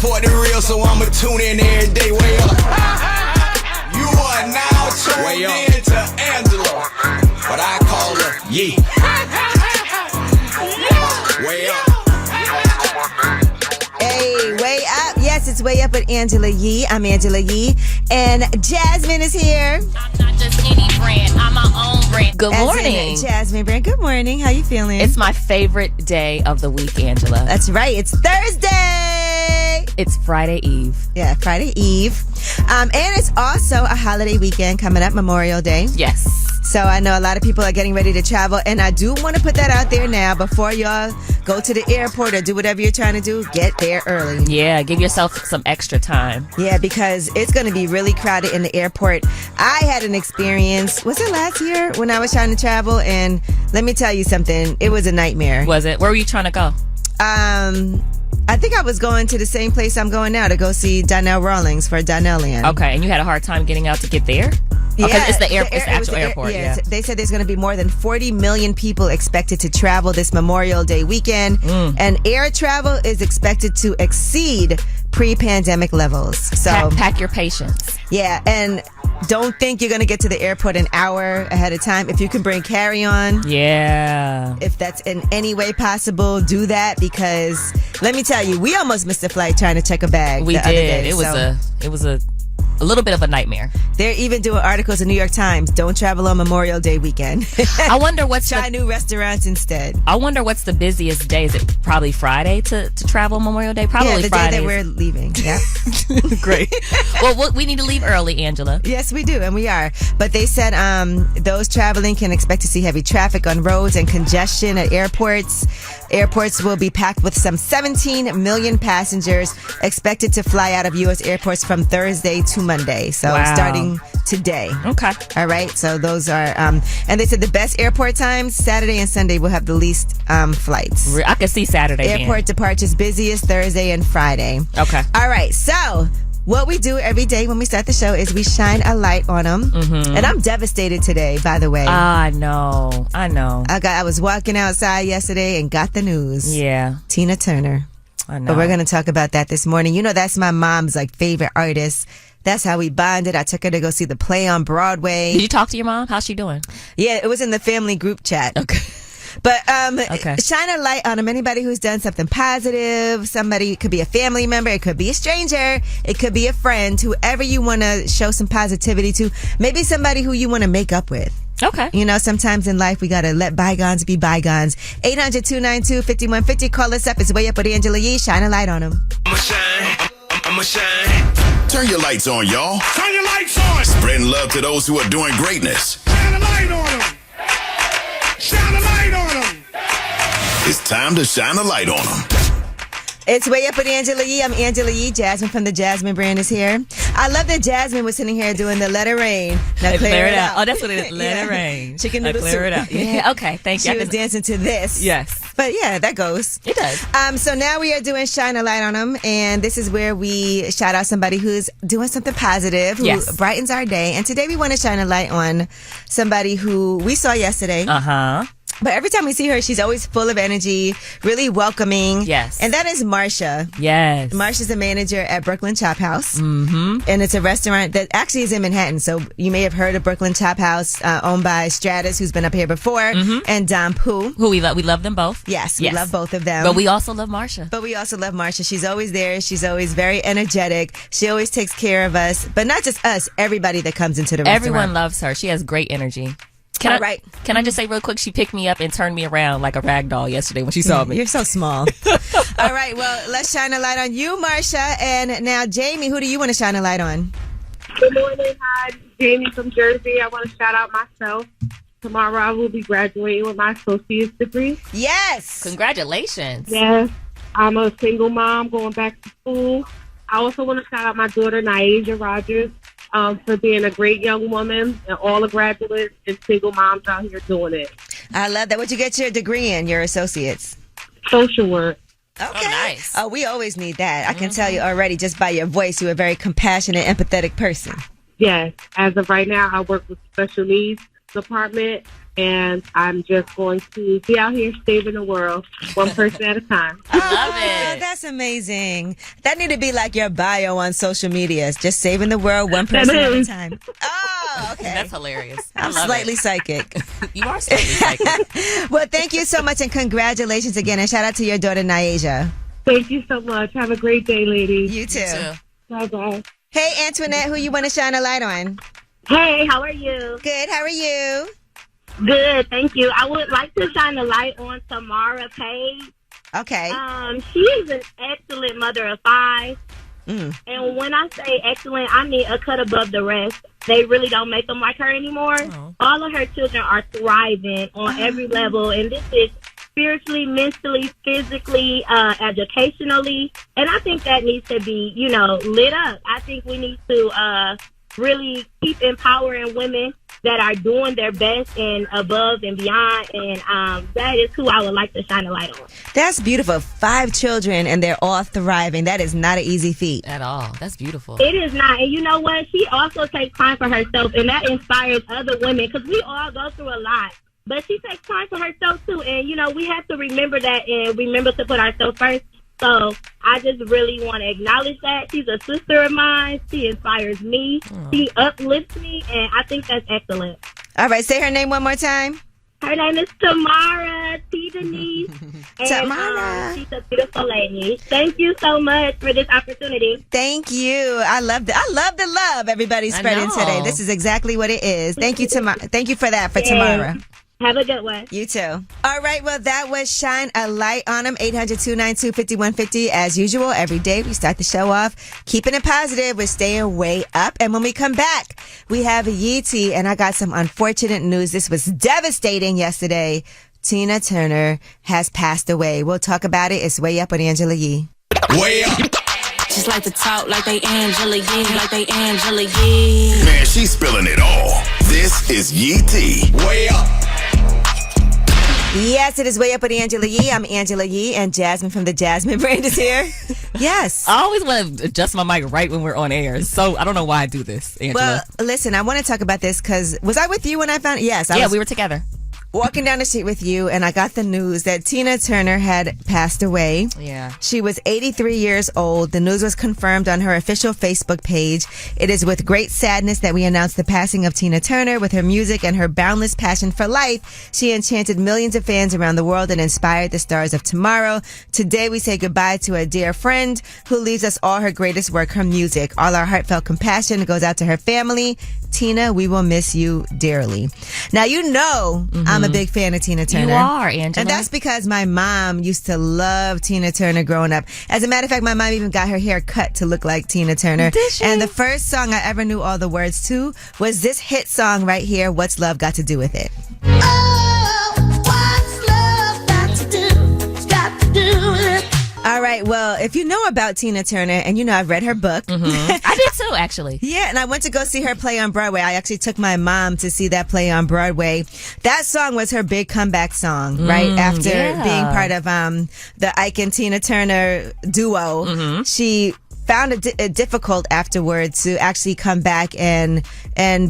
support the real, so I'ma tune in every day. Way up. You are now tuned in to Angela, but I call her Yee. Way up. Hey, way up. Yes, it's Way Up with Angela Yee. I'm Angela Yee. And Jasmine is here. I'm not just any brand. I'm my own brand. Good morning. Jasmine brand. Good morning. How you feeling? It's my favorite day of the week, Angela. That's right. It's Thursday. It's Friday Eve. Yeah, Friday Eve. And it's also a holiday weekend coming up, Memorial Day. Yes. So I know a lot of people are getting ready to travel, and I do want to put that out there now before y'all go to the airport or do whatever you're trying to do. Get there early. Yeah, give yourself some extra time. Yeah, because it's going to be really crowded in the airport. I had an experience, was it last year when I was trying to travel? And let me tell you something, it was a nightmare. Was it? Where were you trying to go? I think I was going to the same place I'm going now to go see Donnell Rawlings for Donnell Land. Okay, and you had a hard time getting out to get there? Yeah, because it's the actual airport. Yeah. They said there's going to be more than 40 million people expected to travel this Memorial Day weekend, and air travel is expected to exceed pre-pandemic levels. So pack your patience. Yeah, and don't think you're going to get to the airport an hour ahead of time. If you can bring carry-on, yeah. If that's in any way possible, do that, because let me tell you, we almost missed a flight trying to check a bag. We the did. Other day, It was a little bit of a nightmare. They're even doing articles in New York Times. Don't travel on Memorial Day weekend. I wonder what's try new restaurants instead. I wonder what's the busiest day. Is it probably Friday to travel Memorial Day? Probably the Friday. Day that we're leaving. Yeah. Great. Well, we need to leave early, Angela. Yes, we do, and we are. But they said those traveling can expect to see heavy traffic on roads and congestion at airports. Airports will be packed with some 17 million passengers expected to fly out of U.S. airports from Thursday to Monday. So starting today. Okay. All right. So those are, and they said the best airport times, Saturday and Sunday will have the least flights. I can see Saturday. Airport departures busiest Thursday and Friday. Okay. All right. So what we do every day when we start the show is we shine a light on them. Mm-hmm. And I'm devastated today, by the way. I know. I was walking outside yesterday and got the news. Yeah. Tina Turner. I know. But we're going to talk about that this morning. You know, that's my mom's favorite artist. That's how we bonded. I took her to go see the play on Broadway. Did you talk to your mom? How's she doing? Yeah, it was in the family group chat. Okay. But okay. Shine a light on them. Anybody who's done something positive, somebody, it could be a family member, it could be a stranger, it could be a friend, whoever you want to show some positivity to. Maybe somebody who you want to make up with. Okay. You know, sometimes in life we got to let bygones be bygones. 800-292-5150. Call us up. It's Way Up with Angela Yee. Shine a light on them. I'ma shine. Turn your lights on, y'all. Turn your lights on. Spreading love to those who are doing greatness. Shine a light on them. Shine a light on them. It's time to shine a light on them. It's Way Up with Angela Yee. I'm Angela Yee. Jasmine from the Jasmine brand is here. I love that Jasmine was sitting here doing the Let It Rain. Now clear it out. Oh, that's what it is. Let it rain. Chicken noodle clear soup. it out. Yeah. Okay. Thank you. She was dancing to this. Yes. But yeah, that goes. It does. So now we are doing Shine a Light on them, and this is where we shout out somebody who's doing something positive, who brightens our day. And today we want to shine a light on somebody who we saw yesterday. Uh-huh. But every time we see her, she's always full of energy, really welcoming. Yes. And that is Marsha. Yes. Marsha's a manager at Brooklyn Chop House. Mm-hmm. And it's a restaurant that actually is in Manhattan. So you may have heard of Brooklyn Chop House, owned by Stratus, who's been up here before, and Dom Pooh. Who we love them both. Yes, we love both of them. But we also love Marsha. She's always there. She's always very energetic. She always takes care of us. But not just us, everybody that comes into the restaurant. Everyone loves her. She has great energy. Can I just say real quick, she picked me up and turned me around like a rag doll yesterday when she saw me. You're so small. All right, well, let's shine a light on you, Marsha. And now, Jamie, who do you want to shine a light on? Good morning. Hi, Jamie from Jersey. I want to shout out myself. Tomorrow I will be graduating with my associate's degree. Yes. Congratulations. Yes. I'm a single mom going back to school. I also want to shout out my daughter, Naija Rogers, for being a great young woman, and all the graduates and single moms out here doing it. I love that. What'd you get your degree in, your associates? Social work. Okay. Oh, nice. Oh, we always need that. I can tell you already just by your voice, you're a very compassionate, empathetic person. Yes. As of right now, I work with special needs department. and I'm just going to be out here saving the world, one person at a time. I love it. That's amazing. That need to be like your bio on social media. It's just saving the world, one person at a time. Oh, okay. That's hilarious. I'm slightly psychic. You are slightly psychic. Well, thank you so much and congratulations again. And shout out to your daughter, Nyasia. Thank you so much. Have a great day, ladies. You too. Bye-bye. Hey, Antoinette, who you want to shine a light on? Hey, how are you? Good. How are you? Good, thank you. I would like to shine a light on Tamara Page. Okay. She is an excellent mother of 5. And when I say excellent, I mean a cut above the rest. They really don't make them like her anymore. All of her children are thriving on every level, and this is spiritually, mentally, physically, educationally. And I think that needs to be, lit up. I think we need to really keep empowering women that are doing their best and above and beyond. And that is who I would like to shine a light on. That's beautiful. 5 children and they're all thriving. That is not an easy feat. At all. That's beautiful. It is not. And you know what? She also takes time for herself, and that inspires other women because we all go through a lot. But she takes time for herself too. And, we have to remember that and remember to put ourselves first. So I just really want to acknowledge that. She's a sister of mine. She inspires me. She uplifts me, and I think that's excellent. All right, say her name one more time. Her name is Tamara T. Denise. And, Tamara. She's a beautiful lady. Thank you so much for this opportunity. Thank you. I love the love everybody's spreading today. This is exactly what it is. Thank you, Tamara. Thank you for that, for Tamara. Have a good one. You too. All right. Well, that was Shine a Light on Them. 800-292-5150. As usual, every day we start the show off keeping it positive. We're staying way up. And when we come back, we have Yeetie. And I got some unfortunate news. This was devastating yesterday. Tina Turner has passed away. We'll talk about it. It's Way Up with Angela Yee. Way up. Just like to talk like they Angela Yee, like they Angela Yee. Man, she's spilling it all. This is Yee T. Way up. Yes, it is Way Up with Angela Yee. I'm Angela Yee, and Jasmine from the Jasmine brand is here. Yes. I always want to adjust my mic right when we're on air. So I don't know why I do this, Angela. Well, listen, I want to talk about this because was I with you when I found it? Yes. We were together. Walking down the street with you, and I got the news that Tina Turner had passed away. Yeah. She was 83 years old. The news was confirmed on her official Facebook page. It is with great sadness that we announce the passing of Tina Turner. With her music and her boundless passion for life, she enchanted millions of fans around the world and inspired the stars of tomorrow. Today, we say goodbye to a dear friend who leaves us all her greatest work, her music. All our heartfelt compassion goes out to her family. Tina, we will miss you dearly. Now, I'm a big fan of Tina Turner. You are, Angela. And that's because my mom used to love Tina Turner growing up. As a matter of fact, my mom even got her hair cut to look like Tina Turner. Did she? And the first song I ever knew all the words to was this hit song right here, What's Love Got to Do with It? All right, well, if you know about Tina Turner, and I've read her book. I did too, actually. Yeah, and I went to go see her play on Broadway. I actually took my mom to see that play on Broadway. That song was her big comeback song, right? After being part of the Ike and Tina Turner duo. She found it difficult afterwards to actually come back and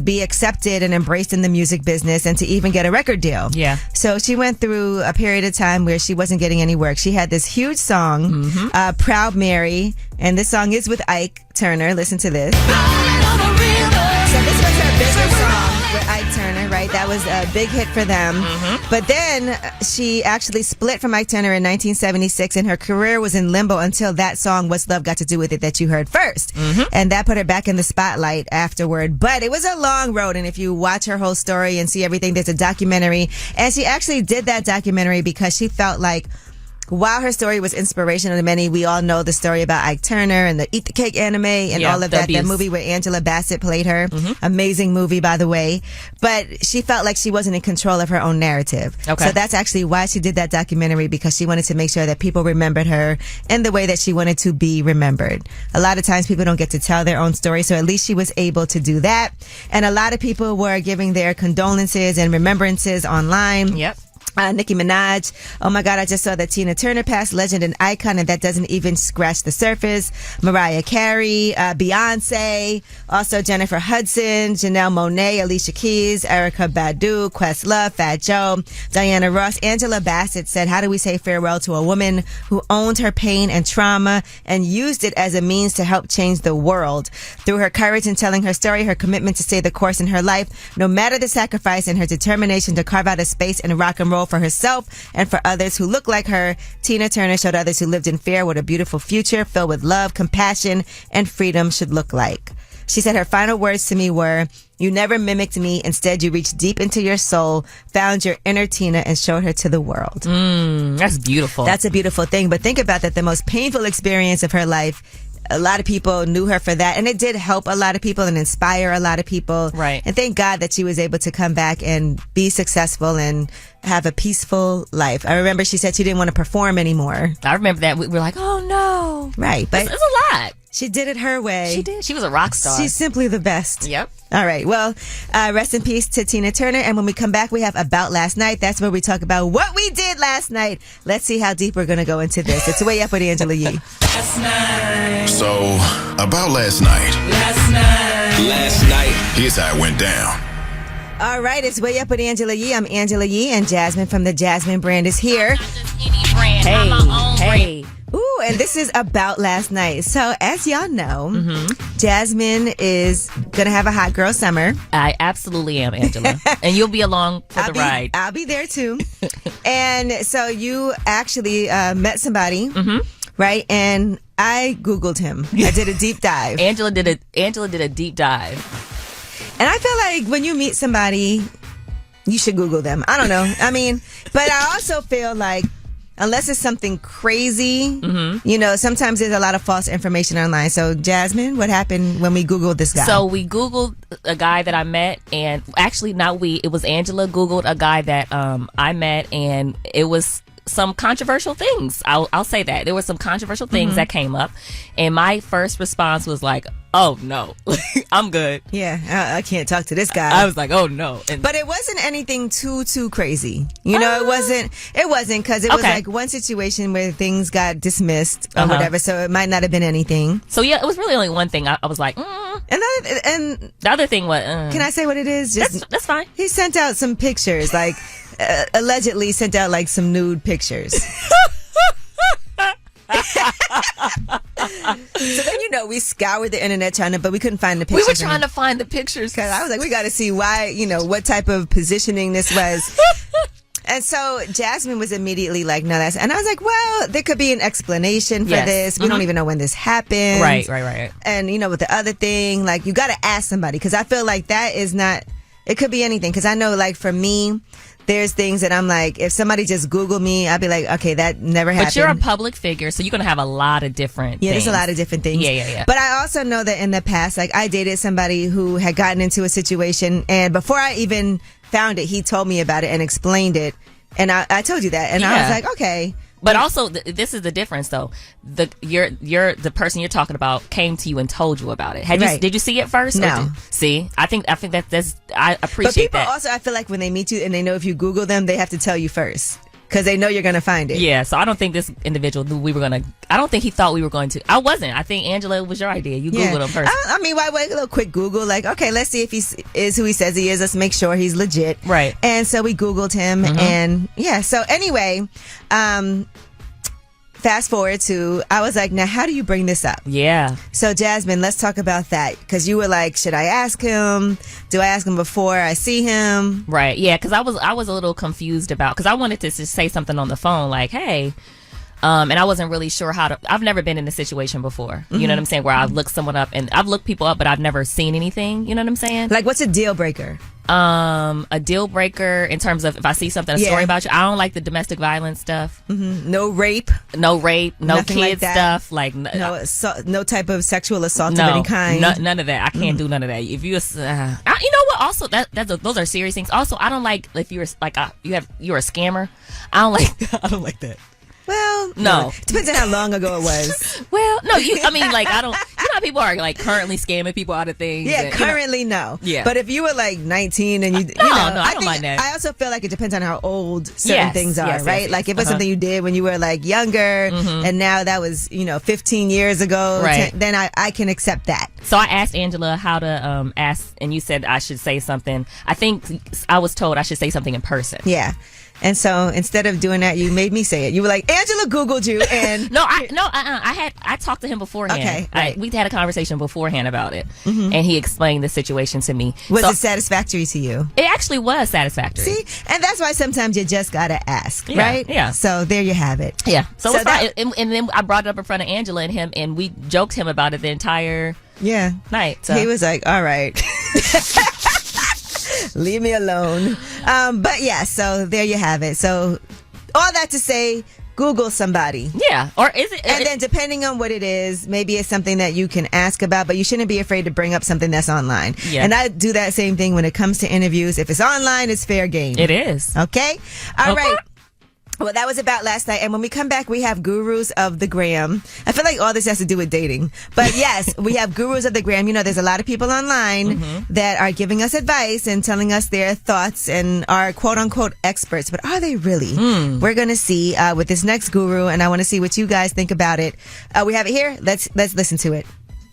be accepted and embraced in the music business and to even get a record deal. Yeah. So she went through a period of time where she wasn't getting any work. She had this huge song, Proud Mary, and this song is with Ike Turner. Listen to this. So this was her biggest song with Ike Turner, right? That was a big hit for them. But then she actually split from Ike Turner in 1976, and her career was in limbo until that song, What's Love Got to Do with It, that you heard first. And that put her back in the spotlight afterward. But it was a long road, and if you watch her whole story and see everything, there's a documentary. And she actually did that documentary because she felt like, while her story was inspirational to many, we all know the story about Ike Turner and the Eat the Cake anime and all of that. That movie where Angela Bassett played her. Amazing movie, by the way. But she felt like she wasn't in control of her own narrative. Okay. So that's actually why she did that documentary, because she wanted to make sure that people remembered her in the way that she wanted to be remembered. A lot of times people don't get to tell their own story, so at least she was able to do that. And a lot of people were giving their condolences and remembrances online. Yep. Nicki Minaj. Oh my God, I just saw that Tina Turner passed, legend and icon, and that doesn't even scratch the surface. Mariah Carey, Beyonce, also Jennifer Hudson, Janelle Monáe, Alicia Keys, Erykah Badu, Questlove, Fat Joe, Diana Ross. Angela Bassett said, how do we say farewell to a woman who owned her pain and trauma and used it as a means to help change the world? Through her courage in telling her story, her commitment to stay the course in her life, no matter the sacrifice, and her determination to carve out a space in rock and roll for herself and for others who look like her, Tina Turner showed others who lived in fear what a beautiful future filled with love, compassion, and freedom should look like. She said her final words to me were, you never mimicked me. Instead, you reached deep into your soul, found your inner Tina, and showed her to the world. That's beautiful. That's a beautiful thing. But think about that. The most painful experience of her life, a lot of people knew her for that, and it did help a lot of people and inspire a lot of people. Right. And thank God that she was able to come back and be successful and have a peaceful life. I remember she said she didn't want to perform anymore. I remember that. We were like, oh no. Right. But it's a lot. She did it her way. She did. She was a rock star. She's simply the best. Yep. All right. Well, rest in peace to Tina Turner. And when we come back, we have About Last Night. That's where we talk about what we did last night. Let's see how deep we're going to go into this. It's Way Up with Angela Yee. Last night. So, about last night. Last night. Here's how it went down. All right. It's Way Up with Angela Yee. I'm Angela Yee, and Jasmine from the Jasmine brand is here. Hey. Ooh, and this is About Last Night. So, as y'all know, Jasmine is going to have a hot girl summer. I absolutely am, Angela. And you'll be along for the ride. I'll be there too. And so you actually met somebody, right? And I Googled him. I did a deep dive. Angela did a deep dive. And I feel like when you meet somebody, you should Google them. I don't know. I mean, but I also feel like unless it's something crazy, you know, sometimes there's a lot of false information online. So, Jasmine, what happened when we Googled this guy? So, we Googled a guy that I met, and actually, not we, it was Angela Googled a guy that I met, and it was some controversial things. I'll say that. There were some controversial things that came up, and my first response was like, oh no, I'm good. Yeah, I can't talk to this guy. I was like, oh no. But it wasn't anything too crazy. You know, it wasn't because it was like one situation where things got dismissed or whatever, so it might not have been anything. So yeah, it was really only one thing. I was like, And the other thing was, can I say what it is? Just that's fine. He sent out some pictures, like allegedly sent out like some nude pictures. So then, you know, we scoured the internet but we couldn't find the pictures. We were trying to find the pictures because I was like, we got to see why, you know, what type of positioning this was. And so Jasmine was immediately like, no, and I was like, well, there could be an explanation for this. We don't even know when this happened. Right. And, you know, with the other thing, like, you got to ask somebody, because I feel like that is not, it could be anything. Because I know, like, for me, there's things that I'm like, if somebody just Googled me, I'd be like, okay, that never happened. But you're a public figure, so you're going to have a lot of different things. There's a lot of different things. Yeah. But I also know that in the past, like, I dated somebody who had gotten into a situation, and before I even found it, he told me about it and explained it. And I told you that. And I was like, okay. But also, this is the difference, though. The person you're talking about came to you and told you about it. Did you see it first? No. See, I think that's I appreciate that. But people also, I feel like when they meet you and they know if you Google them, they have to tell you first, because they know you're going to find it. Yeah, so I don't think this individual knew we were going to. I don't think he thought we were going to. I wasn't. I think, Angela, it was your idea. You Googled him first. I mean, why wait a little quick Google? Like, okay, let's see if he is who he says he is. Let's make sure he's legit. Right. And so we Googled him, and so anyway, fast forward to, I was like, now how do you bring this up? Yeah. So Jasmine, let's talk about that, because you were like, should I ask him? Do I ask him before I see him? Right. Yeah, because I was a little confused because I wanted to just say something on the phone like, hey. And I wasn't really sure how to. I've never been in this situation before. You know what I'm saying? Where I've looked someone up, and I've looked people up, but I've never seen anything. You know what I'm saying? Like, what's a deal breaker? A deal breaker in terms of if I see something, a story about you. I don't like the domestic violence stuff. No rape. No kids like stuff. Like no type of sexual assault of any kind. None of that. I can't do none of that. If you, you know what? Also, those are serious things. Also, I don't like if you're like you're a scammer. I don't like that. Well, no. Depends on how long ago it was. Well, no, I mean, like, I don't. You know how people are like currently scamming people out of things. Yeah, and, currently no. Yeah. But if you were like 19 and you No, know, I don't mind that. I also feel like it depends on how old certain Yes, things are, yes, right? yes, Like if it's uh-huh. something you did when you were like younger and now that was, 15 years ago, Right. then I can accept that. So I asked Angela how to ask, and you said I should say something. I think I was told I should say something in person. Yeah. And so instead of doing that, you made me say it. You were like, Angela Googled you, and I talked to him beforehand. Okay, right. We had a conversation beforehand about it, and he explained the situation to me. was So it satisfactory to you? it actually was satisfactory. See, and that's why sometimes you just gotta ask, Yeah, right? yeah. So there you have it. Yeah. So, So it's fine. that- And then I brought it up in front of Angela and him, and we joked him about it the entire Yeah. night. So. He was like, all right. Leave me alone. But yeah, so there you have it. So all that to say, Google somebody. Yeah. Or is it? And then depending on what it is, maybe it's something that you can ask about, but you shouldn't be afraid to bring up something that's online. Yeah. And I do that same thing when it comes to interviews. If it's online, it's fair game. it is. Okay? All Okay. right. Well, that was about last night. And when we come back, we have gurus of the gram. I feel like all this has to do with dating. But yes, we have gurus of the gram. There's a lot of people online that are giving us advice and telling us their thoughts and are quote unquote experts. But are they really? We're going to see with this next guru. And I want to see what you guys think about it. We have it here. Let's listen to it.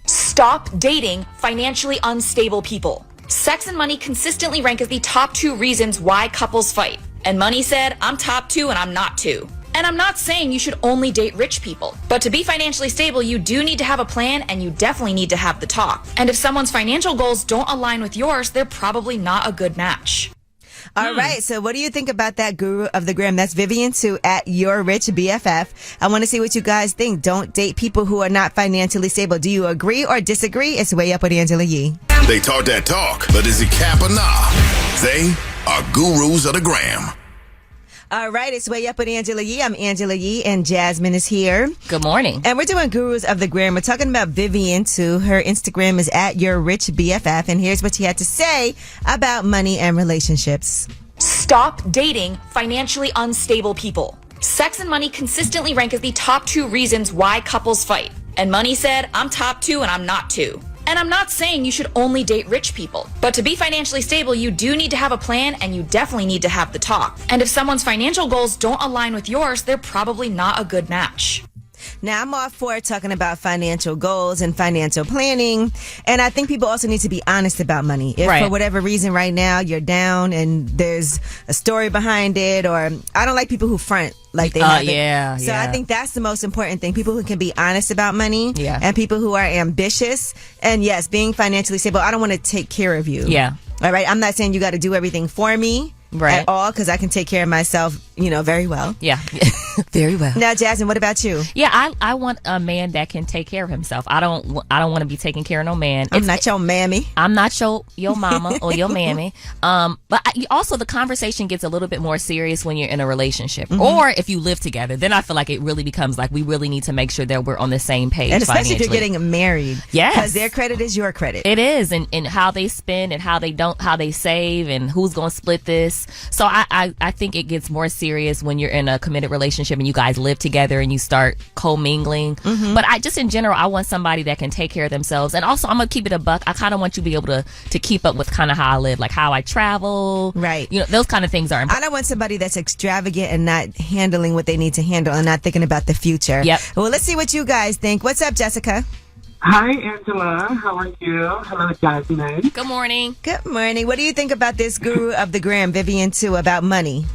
Stop dating financially unstable people. Sex and money consistently rank as the top 2 reasons why couples fight. And money said, I'm top 2 and I'm not 2. And I'm not saying you should only date rich people. But to be financially stable, you do need to have a plan and you definitely need to have the talk. And if someone's financial goals don't align with yours, they're probably not a good match. All right. So what do you think about that guru of the gram? That's Vivian too at Your Rich BFF. I want to see what you guys think. Don't date people who are not financially stable. Do you agree or disagree? It's Way Up with Angela Yee. They talk that talk, but is it cap or nah? They are gurus of the gram. All right. It's Way Up with Angela Yee. I'm Angela Yee and Jasmine is here. Good morning. And we're doing Gurus of the Gram. We're talking about Vivian too. Her Instagram is at Your Rich BFF. And here's what she had to say about money and relationships. Stop dating financially unstable people. Sex and money consistently rank as the top 2 reasons why couples fight. And money said, I'm top 2 and I'm not 2. And I'm not saying you should only date rich people. But to be financially stable, you do need to have a plan and you definitely need to have the talk. And if someone's financial goals don't align with yours, they're probably not a good match. Now, I'm all for talking about financial goals and financial planning. And I think people also need to be honest about money. If Right. for whatever reason right now you're down and there's a story behind it, or I don't like people who front like they have it. Yeah, So yeah. I think that's the most important thing. People who can be honest about money. Yeah. And people who are ambitious. And yes, being financially stable. I don't want to take care of you. Yeah. All right. I'm not saying you got to do everything for me. Right. At all, because I can take care of myself, very well. Yeah. Very well. Now, Jasmine, what about you? Yeah, I want a man that can take care of himself. I don't want to be taking care of no man. I'm not your mammy. I'm not your mama or your mammy. Also the conversation gets a little bit more serious when you're in a relationship, or if you live together. Then I feel like it really becomes like we really need to make sure that we're on the same page. And especially if you're financially. getting married. Yes. Because their credit is your credit. It is, and how they spend and how they save and who's going to split this. So I think it gets more serious when you're in a committed relationship and you guys live together and you start commingling. But in general, I want somebody that can take care of themselves. And also, I'm going to keep it a buck. I kind of want you to be able to keep up with kind of how I live, like how I travel. Right. Those kind of things are important. I don't want somebody that's extravagant and not handling what they need to handle and not thinking about the future. Yep. Well, let's see what you guys think. What's up, Jessica? Hi, Angela. How are you? Hello, Jasmine. Good morning. Good morning. What do you think about this guru of the gram, Vivian, too, about money?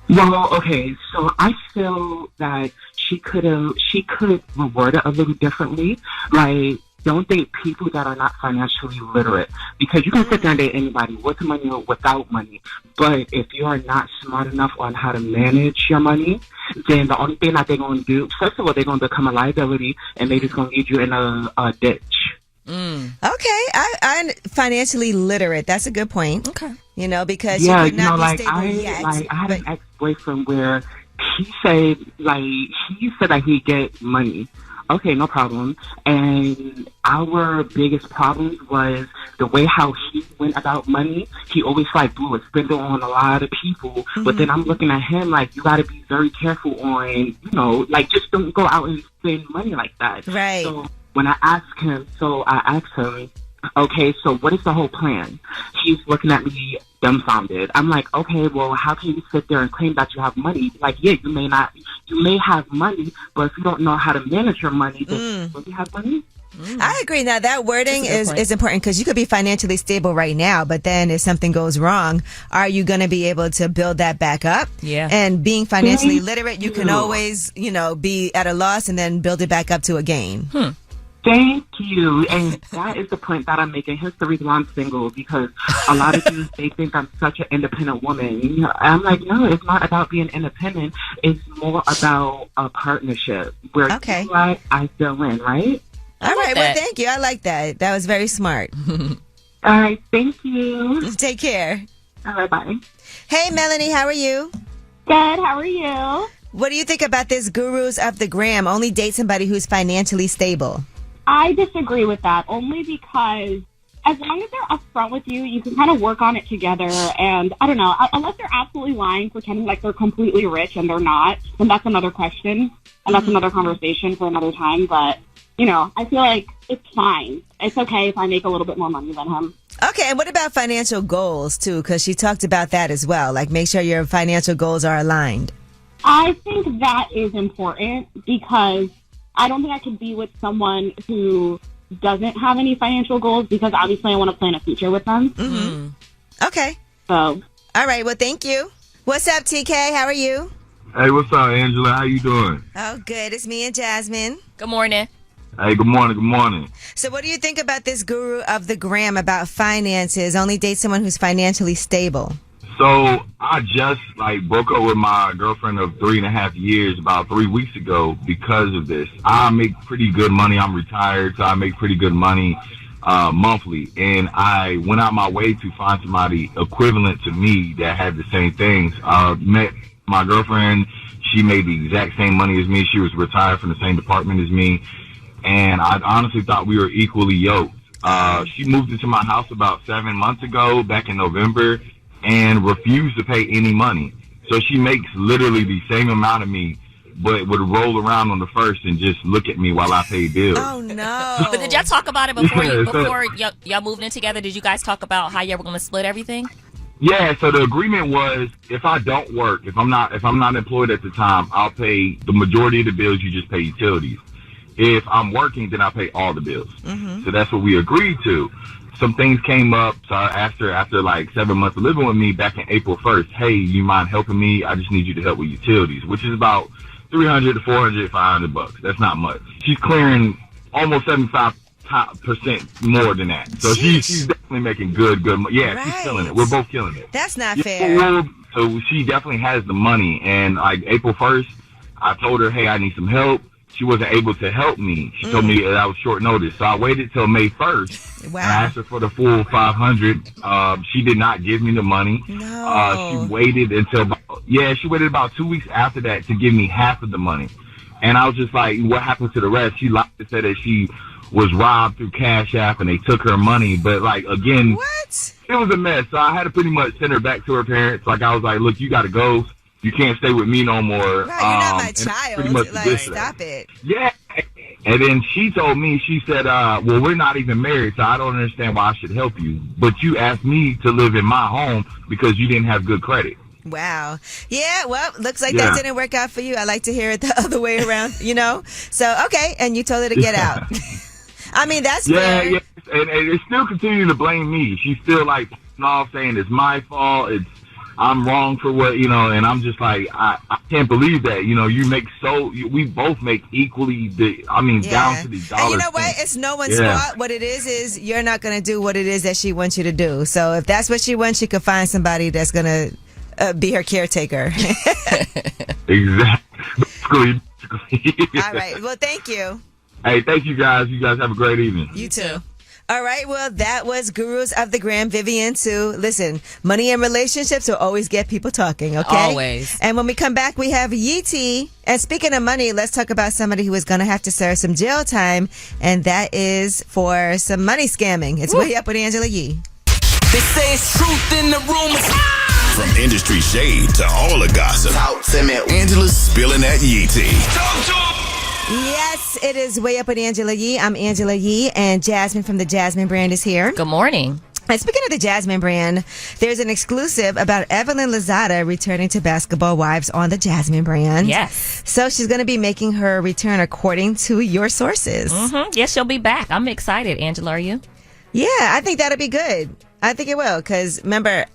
Well, okay, so I feel that she could reward it a little differently. Like, don't date people that are not financially literate, because you can sit there and date anybody with money or without money. But if you are not smart enough on how to manage your money, then the only thing that they're going to do, first of all, they're going to become a liability, and maybe it's going to lead you in a ditch. Okay. I'm financially literate. That's a good point. Okay. Because Yeah, you could not like be stable I yet. had an ex-boyfriend where he said that he'd get money. Okay, no problem. And our biggest problem was the way how he went about money. He always blew a spindle on a lot of people. But then I'm looking at him like, you got to be very careful on, just don't go out and spend money like that. Right. So when I asked him, okay, so what is the whole plan? He's looking at me dumbfounded. I'm like, okay, well, how can you sit there and claim that you have money? Like, yeah, you may have money, but if you don't know how to manage your money, then you really have money? I agree. Now, that wording is important because you could be financially stable right now, but then if something goes wrong, are you going to be able to build that back up? Yeah. And being financially literate, you can always, be at a loss and then build it back up to a gain. Thank you. And that is the point that I'm making. Here's the reason why I'm single, because a lot of dudes, they think I'm such an independent woman. I'm like, no, it's not about being independent. It's more about a partnership where you like, I fill in, right? All right. Well, thank you. I like that. That was very smart. All right. Thank you. Take care. All right. Bye. Hey, Melanie. How are you? Good. How are you? What do you think about this gurus of the gram? Only date somebody who's financially stable. I disagree with that, only because as long as they're upfront with you, you can kind of work on it together. And I don't know, unless they're absolutely lying, pretending like they're completely rich and they're not, then that's another question. And that's another conversation for another time. But, I feel like it's fine. It's okay if I make a little bit more money than him. Okay, and what about financial goals, too? Because she talked about that as well. Like, make sure your financial goals are aligned. I think that is important because I don't think I could be with someone who doesn't have any financial goals because obviously I want to plan a future with them. Mm-hmm. Okay. So. All right. Well, thank you. What's up, TK? How are you? Hey, what's up, Angela? How you doing? Oh, good. It's me and Jasmine. Good morning. Hey, good morning. Good morning. So what do you think about this guru of the gram about finances? Only date someone who's financially stable. So I just broke up with my girlfriend of 3.5 years about 3 weeks ago because of this. I make pretty good money. I'm retired, so I make pretty good money monthly. And I went out my way to find somebody equivalent to me that had the same things. Met my girlfriend. She made the exact same money as me. She was retired from the same department as me. And I honestly thought we were equally yoked. She moved into my house about 7 months ago, back in November, and refused to pay any money. So she makes literally the same amount of me, but would roll around on the first and just look at me while I pay bills. Oh, no. But did y'all talk about it before y'all moved in together? Did you guys talk about how y'all were going to split everything? Yeah, so the agreement was if I don't work, if I'm not employed at the time, I'll pay the majority of the bills, you just pay utilities. If I'm working, then I'll pay all the bills. Mm-hmm. So that's what we agreed to. Some things came up, so I asked her after 7 months of living with me back in April 1st, hey, you mind helping me? I just need you to help with utilities, which is about $300 to $400, $500. That's not much. She's clearing almost 75% more than that. So she's definitely making good money. Yeah, right. She's killing it. We're both killing it. That's not fair. So she definitely has the money. And April 1st, I told her, hey, I need some help. She wasn't able to help me. She told me that I was short notice. So I waited till May 1st. Wow. And I asked her for the full $500. She did not give me the money. No. She waited about 2 weeks after that to give me half of the money. And I was just like, what happened to the rest? She lied and said that she was robbed through Cash App and they took her money. But again, what? It was a mess. So I had to pretty much send her back to her parents. I was like, look, you got to go. You can't stay with me no more. Right, you're not my child. Stop it. Yeah. And then she told me, she said, well, we're not even married, so I don't understand why I should help you. But you asked me to live in my home because you didn't have good credit. Wow. Yeah, well, looks like that didn't work out for you. I like to hear it the other way around, So, okay, and you told her to get out. I mean, that's fair. Yeah, and it's still continuing to blame me. She's still off saying it's my fault, I'm wrong for what, and I'm just like, I can't believe that, you make we both make equally, down to the dollar. And you know what? It's no one's fault. What it is you're not going to do what it is that she wants you to do. So if that's what she wants, she could find somebody that's going to be her caretaker. Exactly. All right. Well, thank you. Hey, thank you guys. You guys have a great evening. You too. All right, well, that was Gurus of the Gram, Vivian, too. Listen, money and relationships will always get people talking, okay? Always. And when we come back, we have Yeetie. And speaking of money, let's talk about somebody who is going to have to serve some jail time, and that is for some money scamming. It's Way Up with Angela Yee. They say it's truth in the rumors. From industry shade to all the gossip, Talk to me. Angela's spilling that Yee tea. Talk to 'em. Yes, it is Way Up with Angela Yee. I'm Angela Yee, and Jasmine from the Jasmine brand is here. Good morning. And speaking of the Jasmine brand, there's an exclusive about Evelyn Lozada returning to Basketball Wives on the Jasmine brand. Yes. So she's going to be making her return according to your sources. Mm-hmm. Yes, she'll be back. I'm excited. Angela, are you? Yeah, I think that'll be good. I think it will, because remember,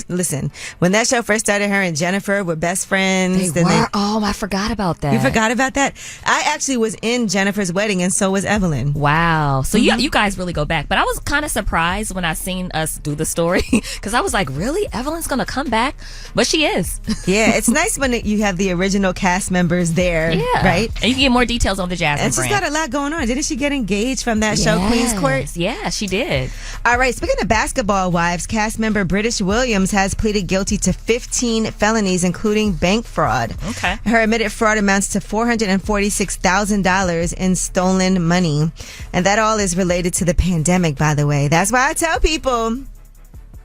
listen, when that show first started, her and Jennifer were best friends. Oh, I forgot about that. You forgot about that? I actually was in Jennifer's wedding, and so was Evelyn. Wow. So you guys really go back. But I was kind of surprised when I seen us do the story, because I was like, really? Evelyn's going to come back? But she is. Yeah, it's nice when you have the original cast members there, right? And you can get more details on the Jasmine And she's got a lot going on. Didn't she get engaged from that show, Queen's Court? Yeah, she did. All right, speaking of Basketball Wives, cast member British Williams has pleaded guilty to 15 felonies, including bank fraud. Okay. Her admitted fraud amounts to $446,000 in stolen money. And that all is related to the pandemic, by the way. That's why I tell people,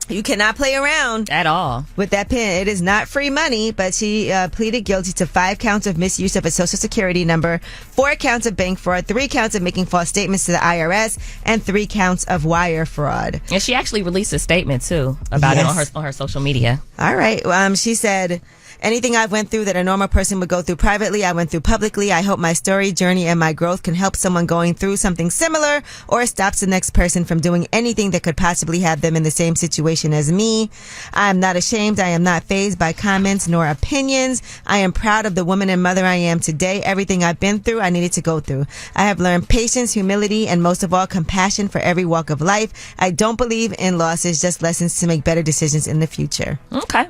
you cannot play around at all with that pen. It is not free money, but she pleaded guilty to 5 counts of misuse of a social security number, 4 counts of bank fraud, 3 counts of making false statements to the IRS, and 3 counts of wire fraud. And she actually released a statement too about it on her social media. All right. She said, anything I've went through that a normal person would go through privately, I went through publicly. I hope my story, journey, and my growth can help someone going through something similar or stops the next person from doing anything that could possibly have them in the same situation as me. I am not ashamed. I am not fazed by comments nor opinions. I am proud of the woman and mother I am today. Everything I've been through, I needed to go through. I have learned patience, humility, and most of all, compassion for every walk of life. I don't believe in losses, just lessons to make better decisions in the future. Okay.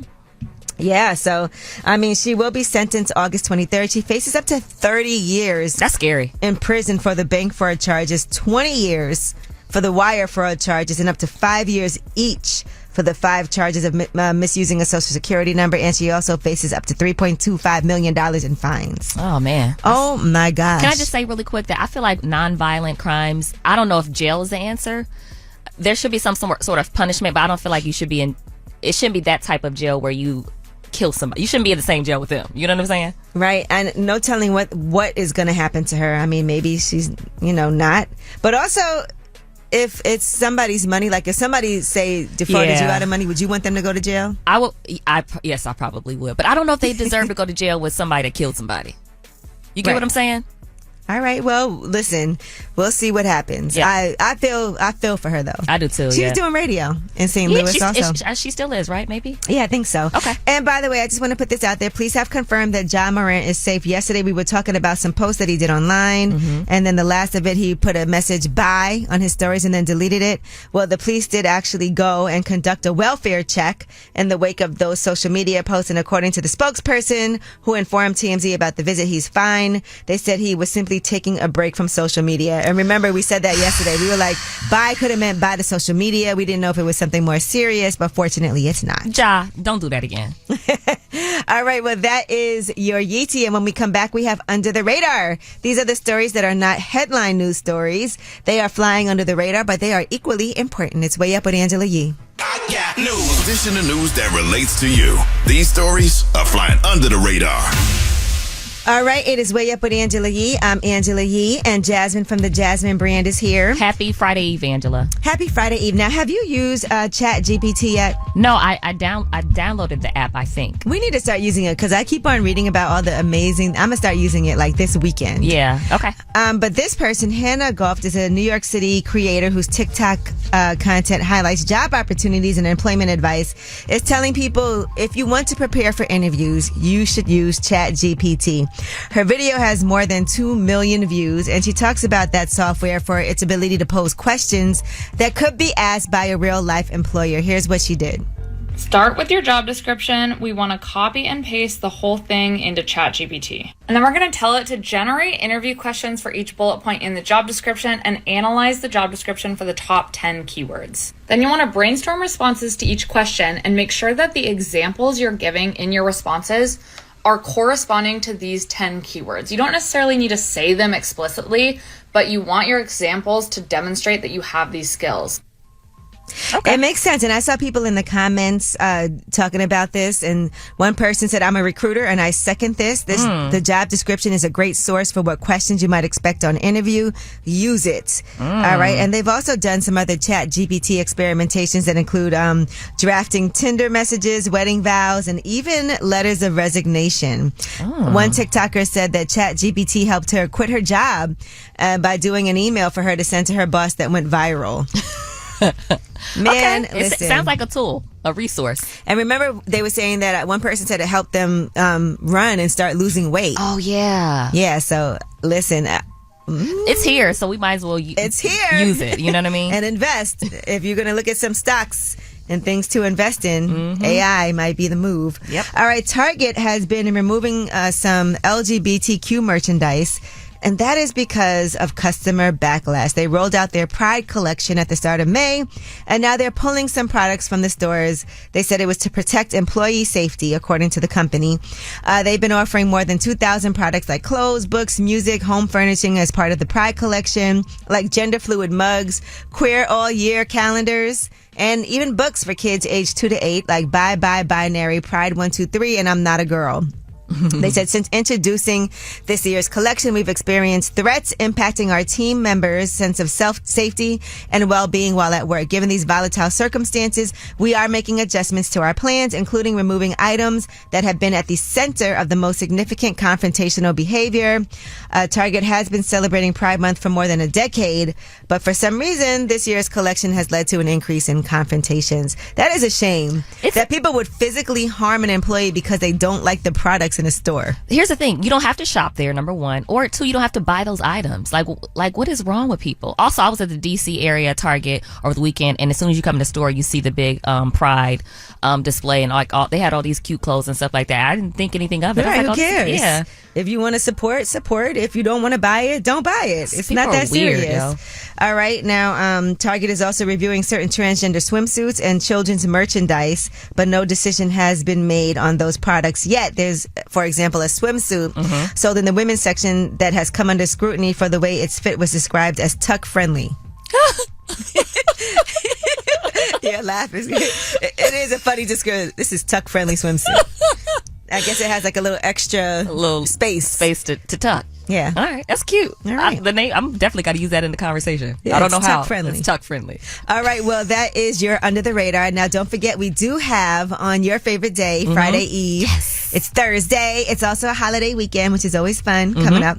Yeah, so, I mean, she will be sentenced August 23rd. She faces up to 30 years. That's scary. In prison for the bank fraud charges, 20 years for the wire fraud charges, and up to 5 years each for the 5 charges of misusing a social security number. And she also faces up to $3.25 million in fines. Oh, man. Oh, my gosh. Can I just say really quick that I feel like nonviolent crimes, I don't know if jail is the answer. There should be some sort of punishment, but I don't feel like you should be it shouldn't be that type of jail where you kill somebody. You shouldn't be in the same jail with them. You know what I'm saying? Right. And no telling what is going to happen to her. I mean, maybe she's, not. But also, if it's somebody's money, like if somebody, say, defrauded you out of money, would you want them to go to jail? Yes, I probably would. But I don't know if they deserve to go to jail with somebody that killed somebody. You get what I'm saying? All right. Well, listen, we'll see what happens. Yeah. I feel for her, though. I do, too. She was doing radio in St. Louis also. She still is, right? Maybe? Yeah, I think so. Okay. And by the way, I just want to put this out there. Police have confirmed that Ja Morant is safe. Yesterday, we were talking about some posts that he did online. Mm-hmm. And then the last of it, he put a message bye on his stories and then deleted it. Well, the police did actually go and conduct a welfare check in the wake of those social media posts. And according to the spokesperson who informed TMZ about the visit, he's fine. They said he was simply taking a break from social media. And remember, we said that yesterday. We were like, bye could have meant bye to social media. We didn't know if it was something more serious, but fortunately it's not. Ja, don't do that again. All right, well, that is your Yeetie. And when we come back, we have Under the Radar. These are the stories that are not headline news stories. They are flying under the radar, but they are equally important. It's Way Up with Angela Yee. I got news. This is the news that relates to you. These stories are flying under the radar. All right, it is Way Up with Angela Yee. I'm Angela Yee, and Jasmine from the Jasmine brand is here. Happy Friday Eve, Angela. Happy Friday Eve. Now, have you used Chat GPT yet? No, I downloaded the app, I think. We need to start using it because I keep on reading about all the amazing... I'm going to start using it like this weekend. Yeah, okay. But this person, Hannah Goff, is a New York City creator whose TikTok content highlights job opportunities and employment advice. Is telling people if you want to prepare for interviews, you should use Chat GPT. Her video has more than 2 million views, and she talks about that software for its ability to pose questions that could be asked by a real-life employer. Here's what she did. Start with your job description. We want to copy and paste the whole thing into ChatGPT. And then we're going to tell it to generate interview questions for each bullet point in the job description and analyze the job description for the top 10 keywords. Then you want to brainstorm responses to each question and make sure that the examples you're giving in your responses are corresponding to these 10 keywords. You don't necessarily need to say them explicitly, but you want your examples to demonstrate that you have these skills. Okay. It makes sense. And I saw people in the comments talking about this. And one person said, I'm a recruiter and I second this. The job description is a great source for what questions you might expect on interview. Use it. All right. And they've also done some other chat GPT experimentations that include drafting Tinder messages, wedding vows, and even letters of resignation. One TikToker said that chat GPT helped her quit her job by doing an email for her to send to her boss that went viral. Man, okay. It sounds like a tool, a resource. And remember, they were saying that one person said it helped them run and start losing weight. Oh, yeah. Yeah, so listen. It's here, so we might as well it's here. Use it. You know what I mean? And invest. If you're going to look at some stocks and things to invest in, AI might be the move. Yep. All right, Target has been removing some LGBTQ merchandise. And that is because of customer backlash. They rolled out their Pride collection at the start of May, and now they're pulling some products from the stores. They said it was to protect employee safety, according to the company. They've been offering more than 2,000 products like clothes, books, music, home furnishing as part of the Pride collection, like gender fluid mugs, queer all year calendars, and even books for kids aged 2 to 8, like Bye Bye Binary, Pride 123, and I'm Not a Girl. They said since introducing this year's collection, we've experienced threats impacting our team members' sense of safety and well-being while at work. Given these volatile circumstances, we are making adjustments to our plans, including removing items that have been at the center of the most significant confrontational behavior. Target has been celebrating Pride Month for more than a decade, but for some reason, this year's collection has led to an increase in confrontations. That is a shame. That people would physically harm an employee because they don't like the products in a store. Here's the thing. You don't have to shop there, number one. Or two, you don't have to buy those items. Like what is wrong with people? Also, I was at the DC area Target over the weekend, and as soon as you come in the store, you see the big Pride display, and they had all these cute clothes and stuff like that. I didn't think anything of it. Right, I was like, who cares? Yeah. If you want to support. If you don't want to buy it, don't buy it. It's People not that weird, serious. yo. All right. Now, Target is also reviewing certain transgender swimsuits and children's merchandise, but no decision has been made on those products yet. There's, for example, a swimsuit sold in the women's section that has come under scrutiny for the way its fit was described as tuck friendly. Yeah, laugh. It is a funny description. This is tuck friendly swimsuit. I guess it has like a little extra space to tuck. Yeah. All right. That's cute. All right. The name, I'm definitely got to use that in the conversation. Yeah, I don't know it's how. tuck friendly. It's tuck friendly. All right. Well, that is your Under the Radar. Now, don't forget, we do have on your favorite day, Friday Eve. Yes. It's Thursday. It's also a holiday weekend, which is always fun coming up.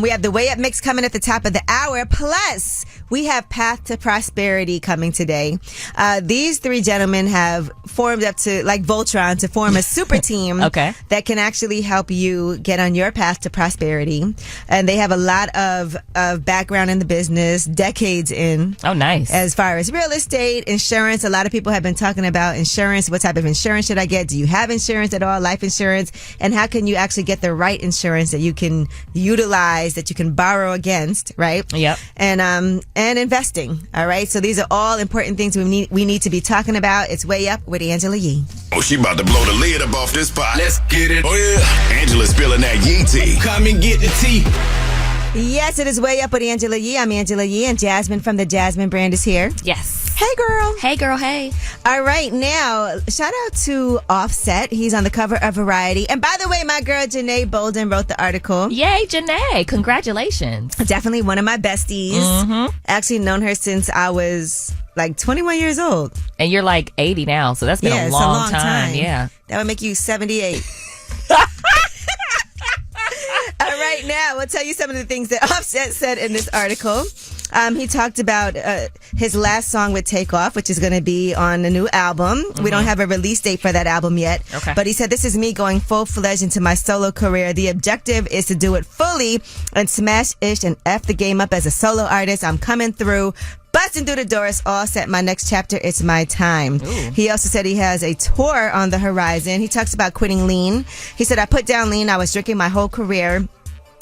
We have the Way Up Mix coming at the top of the hour. Plus, we have Path to Prosperity coming today. These three gentlemen have formed up to, like Voltron, to form a super team that can actually help you get on your path to prosperity. And they have a lot of background in the business, decades in. Oh, nice. As far as real estate, insurance. A lot of people have been talking about insurance. What type of insurance should I get? Do you have insurance at all? Life insurance? And how can you actually get the right insurance that you can utilize, that you can borrow against, right? Yep. And investing. All right. So these are all important things we need to be talking about. It's Way Up with Angela Yee. Oh, she about to blow the lid up off this pot. Let's get it. Oh, yeah. Angela's spilling that Yee tea. Come and get the tea. Yes, it is Way Up with Angela Yee. I'm Angela Yee, and Jasmine from the Jasmine brand is here. Yes. Hey, girl. Hey, girl. Hey. All right. Now, shout out to Offset. He's on the cover of Variety. And by the way, my girl Janae Bolden wrote the article. Yay, Janae. Congratulations. Definitely one of my besties. Actually known her since I was like 21 years old. And you're like 80 now, so that's been a long time. Yeah. That would make you 78. All right, now we'll tell you some of the things that Offset said in this article. He talked about his last song with Takeoff, which is going to be on the new album. We don't have a release date for that album yet. Okay. But he said, this is me going full-fledged into my solo career. The objective is to do it fully and smash Ish and F the game up as a solo artist. I'm coming through. Busting through the doors, all set. My next chapter, it's my time. Ooh. He also said he has a tour on the horizon. He talks about quitting lean. He said, I put down lean. I was drinking my whole career.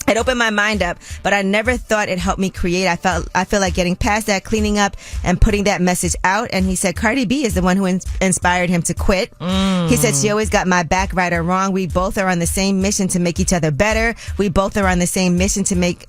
It opened my mind up, but I never thought it helped me create. I feel like getting past that, cleaning up, and putting that message out. And he said Cardi B is the one who inspired him to quit. He said she always got my back, right or wrong. We both are on the same mission to make each other better. We both are on the same mission to make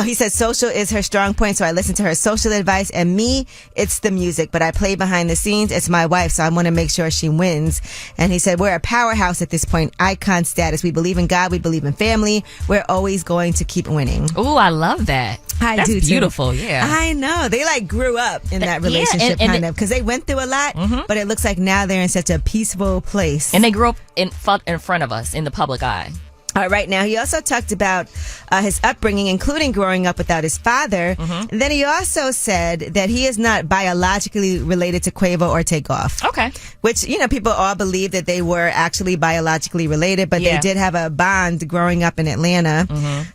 He said social is her strong point, so I listen to her social advice. And me, it's the music, but I play behind the scenes. It's my wife, so I want to make sure she wins. And he said, we're a powerhouse at this point, icon status. We believe in God. We believe in family. We're always going to keep winning. Ooh, I love that. I do too. Beautiful, yeah. I know. They like grew up in that relationship kind of because they went through a lot, but it looks like now they're in such a peaceful place. And they grew up in front of us in the public eye. All right. Now, he also talked about his upbringing, including growing up without his father. And then he also said that he is not biologically related to Quavo or Takeoff. Okay. Which, people all believe that they were actually biologically related, but they did have a bond growing up in Atlanta.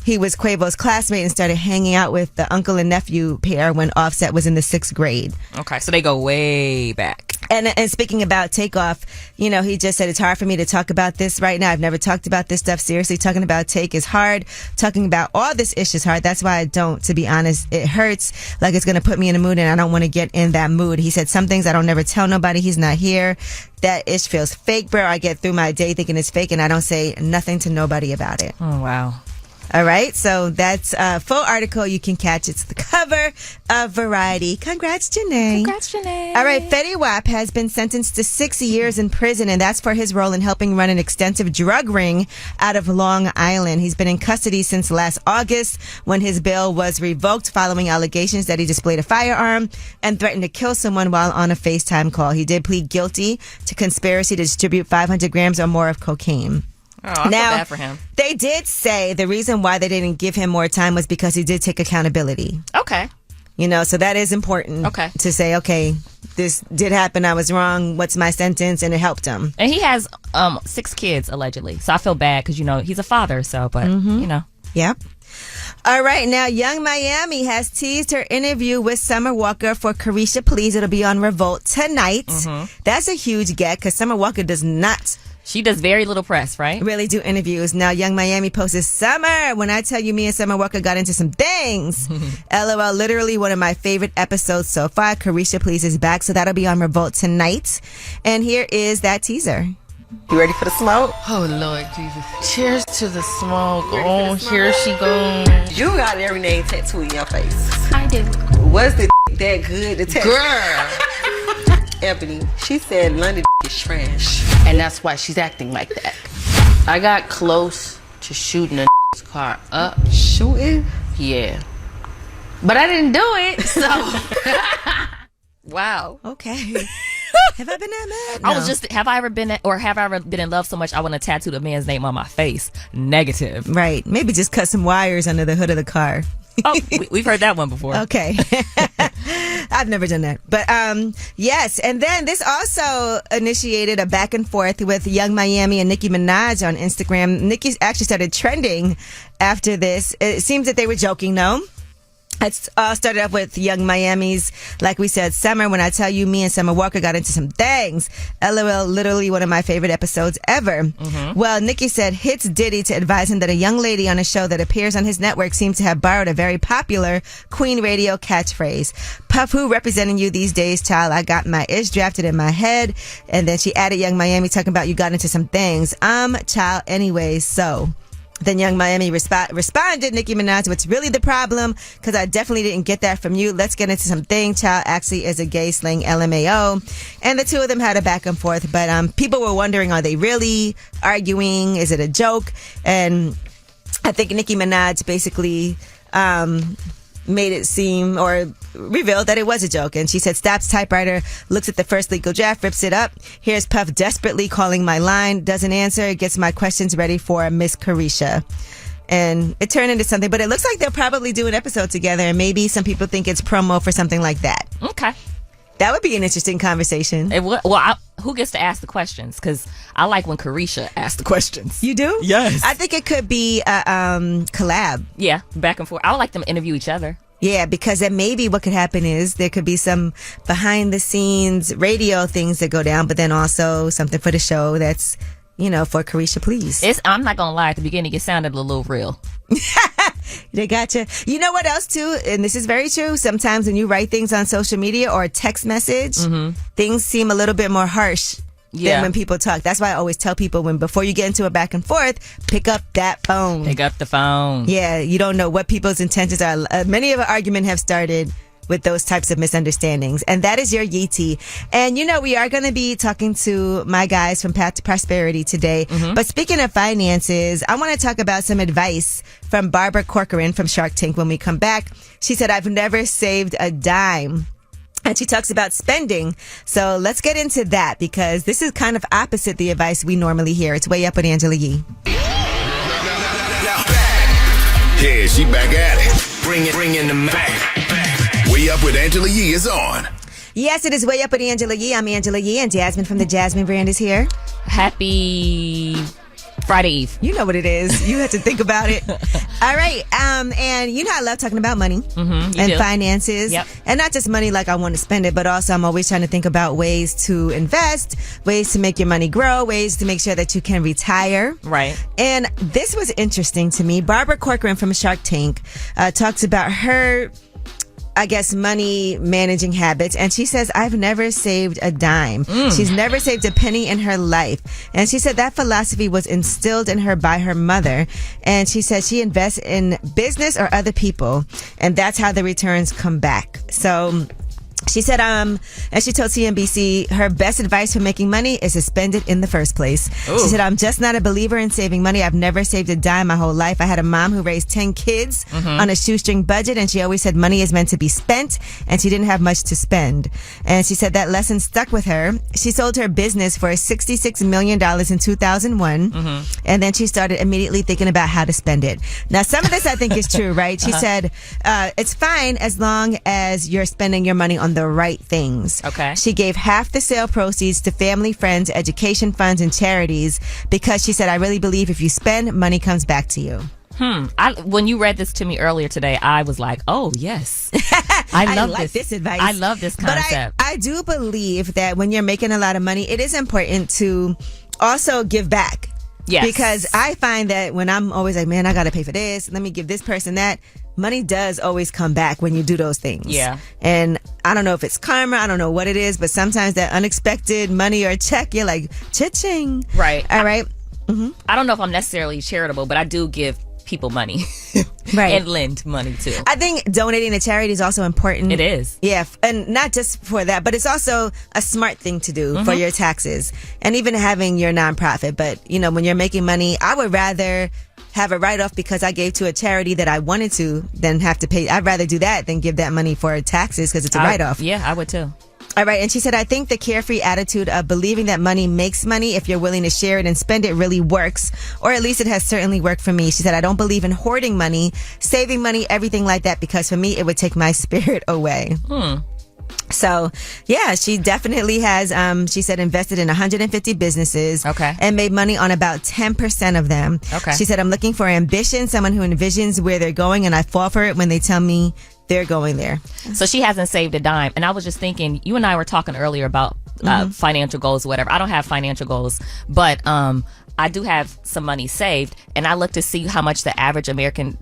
He was Quavo's classmate and started hanging out with the uncle and nephew pair when Offset was in the 6th grade. Okay. So they go way back. And speaking about Takeoff, he just said it's hard for me to talk about this right now. I've never talked about this stuff seriously. Talking about Take is hard. Talking about all this ish is hard. That's why I don't, to be honest. It hurts. Like it's going to put me in a mood and I don't want to get in that mood. He said some things I don't never tell nobody. He's not here. That ish feels fake, bro. I get through my day thinking it's fake and I don't say nothing to nobody about it. Oh, wow. All right, so that's a full article you can catch. It's the cover of Variety. Congrats, Janae. Congrats, Janae. All right, Fetty Wap has been sentenced to 6 years in prison, and that's for his role in helping run an extensive drug ring out of Long Island. He's been in custody since last August when his bail was revoked following allegations that he displayed a firearm and threatened to kill someone while on a FaceTime call. He did plead guilty to conspiracy to distribute 500 grams or more of cocaine. Oh, I feel bad for him. They did say the reason why they didn't give him more time was because he did take accountability. Okay. So that is important to say, okay, this did happen. I was wrong. What's my sentence? And it helped him. And he has 6 kids, allegedly. So I feel bad because, he's a father. So, but, Yep. All right. Now, Young Miami has teased her interview with Summer Walker for Carisha Please. It'll be on Revolt tonight. That's a huge get because Summer Walker does not. She does very little press, right? Really do interviews. Now, Young Miami posted, Summer, when I tell you me and Summer Walker got into some things. LOL, literally one of my favorite episodes so far. Carisha Please is back, so that'll be on Revolt tonight. And here is that teaser. You ready for the smoke? Oh, Lord Jesus. Cheers to the smoke. Oh, here she goes. You got every name tattooed in your face. I do. Was the that good to tattoo? Girl. Ebony, she said London is trash. And that's why she's acting like that. I got close to shooting a car up. Shooting? Yeah. But I didn't do it, so. Wow. Okay. Have I been that mad? No. I was just, have I ever been in love so much I want to tattoo the man's name on my face? Negative. Right. Maybe just cut some wires under the hood of the car. Oh, we've heard that one before. Okay. I've never done that. But yes. And then this also initiated a back and forth with Young Miami and Nicki Minaj on Instagram. Nicki actually started trending after this. It seems that they were joking, though. It all started off with Young Miami's, like we said, Summer, when I tell you me and Summer Walker got into some things. LOL, literally one of my favorite episodes ever. Well, Nicki said hits Diddy to advise him that a young lady on a show that appears on his network seems to have borrowed a very popular Queen Radio catchphrase. Puff, who representing you these days, child? I got my ish drafted in my head. And then she added Young Miami talking about you got into some things. Child, anyways, so... Then Young Miami responded, Nicki Minaj, what's really the problem? Because I definitely didn't get that from you. Let's get into something. Child actually is a gay slang LMAO. And the two of them had a back and forth. But people were wondering, are they really arguing? Is it a joke? And I think Nicki Minaj basically made it seem or revealed that it was a joke. And she said, stops typewriter, looks at the first legal draft, rips it up. Here's Puff desperately calling my line, doesn't answer, gets my questions ready for Miss Carisha. And it turned into something, but it looks like they'll probably do an episode together, and maybe some people think it's promo for something like that. Okay. That would be an interesting conversation. Who gets to ask the questions? Because I like when Carisha asks the questions. You do? Yes. I think it could be a collab. Yeah, back and forth. I would like them to interview each other. Yeah, because then maybe what could happen is there could be some behind the scenes radio things that go down, but then also something for the show that's, for Carisha Please. I'm not going to lie. At the beginning, it sounded a little real. They gotcha. You know what else too? And this is very true. Sometimes when you write things on social media or a text message, things seem a little bit more harsh than when people talk. That's why I always tell people before you get into a back and forth, pick up that phone. Pick up the phone. Yeah, you don't know what people's intentions are. Many of our arguments have started with those types of misunderstandings. And that is your Yee tea. And we are going to be talking to my guys from Path to Prosperity today. But speaking of finances, I want to talk about some advice from Barbara Corcoran from Shark Tank when we come back. She said, I've never saved a dime. And she talks about spending. So let's get into that because this is kind of opposite the advice we normally hear. It's Way Up with Angela Yee. Yeah, she back at it. Bring in the back. Way Up with Angela Yee is on. Yes, it is Way Up with Angela Yee. I'm Angela Yee, and Jasmine from the Jasmine brand is here. Happy Friday Eve. You know what it is. You have to think about it. All right. And I love talking about money and finances. Yep. And not just money like I want to spend it, but also I'm always trying to think about ways to invest, ways to make your money grow, ways to make sure that you can retire. Right. And this was interesting to me. Barbara Corcoran from Shark Tank talks about her money managing habits. And she says, I've never saved a dime. She's never saved a penny in her life. And she said that philosophy was instilled in her by her mother. And she said she invests in business or other people. And that's how the returns come back. So she said, and she told CNBC her best advice for making money is to spend it in the first place. Ooh. She said, I'm just not a believer in saving money. I've never saved a dime my whole life. I had a mom who raised 10 kids on a shoestring budget, and she always said money is meant to be spent, and she didn't have much to spend. And she said that lesson stuck with her. She sold her business for $66 million in 2001, and then she started immediately thinking about how to spend it. Now, some of this I think is true, right? She said, it's fine as long as you're spending your money on the right things. Okay. She gave half the sale proceeds to family, friends, education funds, and charities because she said, I really believe if you spend, money comes back to you. When you read this to me earlier today, I was like, oh, yes. I love this advice. I love this concept. But I do believe that when you're making a lot of money, it is important to also give back. Yes. Because I find that when I'm always like, man, I got to pay for this. Let me give this person that. Money does always come back when you do those things. Yeah. And I don't know if it's karma. I don't know what it is. But sometimes that unexpected money or check, you're like, cha-ching. Right. All right. I don't know if I'm necessarily charitable, but I do give people money. Right. And lend money too. I think donating to charity is also important. It is. Yeah. And not just for that, but it's also a smart thing to do for your taxes and even having your nonprofit. But, when you're making money, I would rather have a write-off because I gave to a charity that I wanted to than have to pay. I'd rather do that than give that money for taxes because it's a write-off. Yeah, I would too. All right. And she said, I think the carefree attitude of believing that money makes money if you're willing to share it and spend it really works, or at least it has certainly worked for me. She said, I don't believe in hoarding money, saving money, everything like that, because for me, it would take my spirit away. So, yeah, she definitely has, she said, invested in 150 businesses and made money on about 10% of them. She said, I'm looking for ambition, someone who envisions where they're going, and I fall for it when they tell me they're going there. So she hasn't saved a dime. And I was just thinking, you and I were talking earlier about financial goals or whatever. I don't have financial goals, but I do have some money saved. And I look to see how much the average American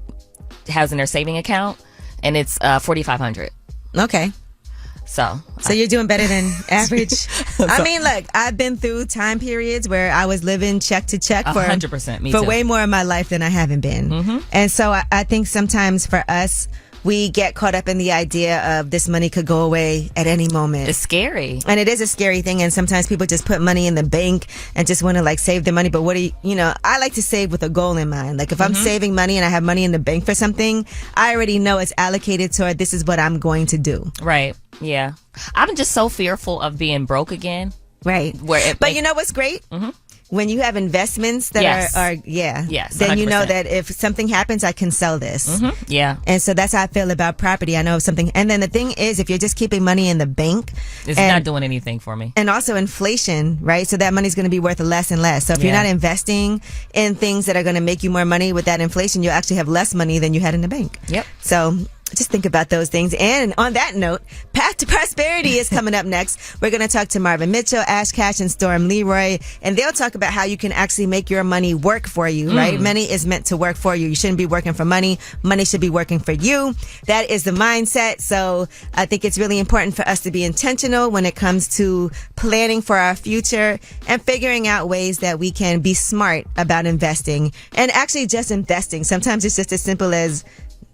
has in their saving account, and it's $4,500. Okay. So you're doing better than average. I mean, look, I've been through time periods where I was living check to check for 100%. Me for too. way more of my life than I haven't been. And so I think sometimes for us, we get caught up in the idea of this money could go away at any moment. It's scary. And it is a scary thing. And sometimes people just put money in the bank and just want to save their money. But what do I like to save with a goal in mind. Like if I'm saving money and I have money in the bank for something, I already know it's allocated toward this is what I'm going to do. Right. Yeah. I'm just so fearful of being broke again. Right. But you know what's great? When you have investments that are then 100%. You know that if something happens, I can sell this. Yeah. And so that's how I feel about property. I know something. And then the thing is, if you're just keeping money in the bank, it's not doing anything for me. And also inflation, right? So that money's going to be worth less and less. So if you're not investing in things that are going to make you more money with that inflation, you'll actually have less money than you had in the bank. Yep. So just think about those things. And on that note, Path to Prosperity is coming up next. We're going to talk to Marvin Mitchell, Ash Cash, and Storm Leroy, and they'll talk about how you can actually make your money work for you, right? Money is meant to work for you. You shouldn't be working for money. Money should be working for you. That is the mindset. So I think it's really important for us to be intentional when it comes to planning for our future and figuring out ways that we can be smart about investing, and actually just investing. Sometimes it's just as simple as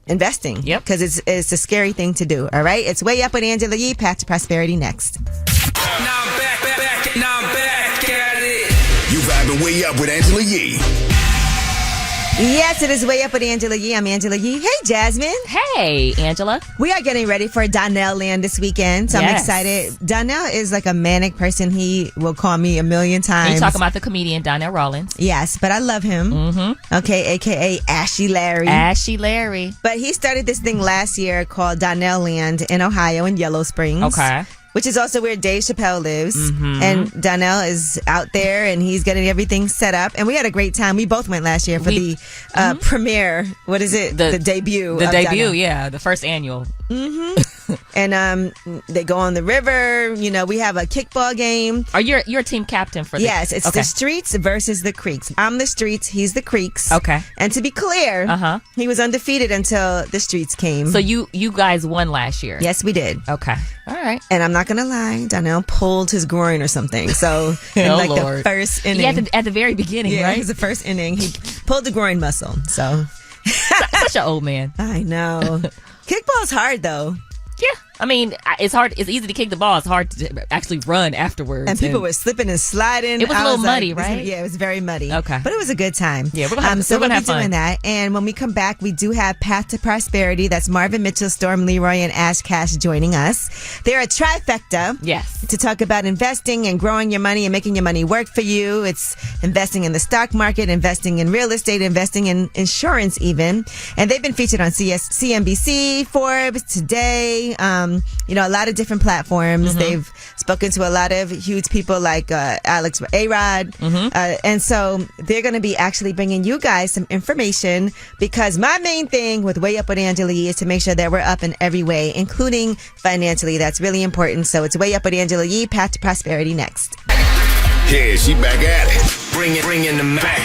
investing. Yep. Because it's a scary thing to do. All right. It's Way Up with Angela Yee. Path to Prosperity next. Now I'm back at it. You vibing Way Up with Angela Yee. Yes, it is Way Up with Angela Yee. I'm Angela Yee. Hey, Jasmine. Hey, Angela. We are getting ready for Donnell Land this weekend, so I'm excited. Donnell is like a manic person. He will call me a million times. You talking about the comedian Donnell Rawlins? Yes, but I love him. Mm-hmm. Okay, a.k.a. Ashy Larry. Ashy Larry. But he started this thing last year called Donnell Land in Ohio in Yellow Springs. Okay. Which is also where Dave Chappelle lives. Mm-hmm. And Donnell is out there and he's getting everything set up. And we had a great time. We both went last year for the premiere. What is it? The debut. The debut, Donnell. yeah. The first annual. Mm-hmm. And they go on the river. You know, we have a kickball game. Are you're a team captain for this? Yes, it's the streets versus the creeks. I'm the streets, he's the creeks. Okay. And to be clear, he was undefeated until the streets came. So you guys won last year? Yes, we did. Okay. All right. And I'm not going to lie, Donnell pulled his groin or something. So in the first inning. Yeah, at the very beginning, right? It was the first inning. He pulled the groin muscle. So such an old man. I know. Kickball's hard though. Yeah. I mean, it's hard. It's easy to kick the ball. It's hard to actually run afterwards. And people were slipping and sliding. It was a little muddy, right? Yeah, it was very muddy. Okay. But it was a good time. Yeah, we're going to have we'll be fun. doing that. And when we come back, we do have Path to Prosperity. That's Marvin Mitchell, Storm Leroy, and Ash Cash joining us. They're a trifecta. Yes. To talk about investing and growing your money and making your money work for you. It's investing in the stock market, investing in real estate, investing in insurance even. And they've been featured on CNBC, Forbes, Today, a lot of different platforms. Mm-hmm. They've spoken to a lot of huge people like Alex A-Rod. Mm-hmm. And so they're going to be actually bringing you guys some information, because my main thing with Way Up with Angela Yee is to make sure that we're up in every way, including financially. That's really important. So it's Way Up with Angela Yee, Path to Prosperity next. Yeah, she back at it. Bring in the Mac.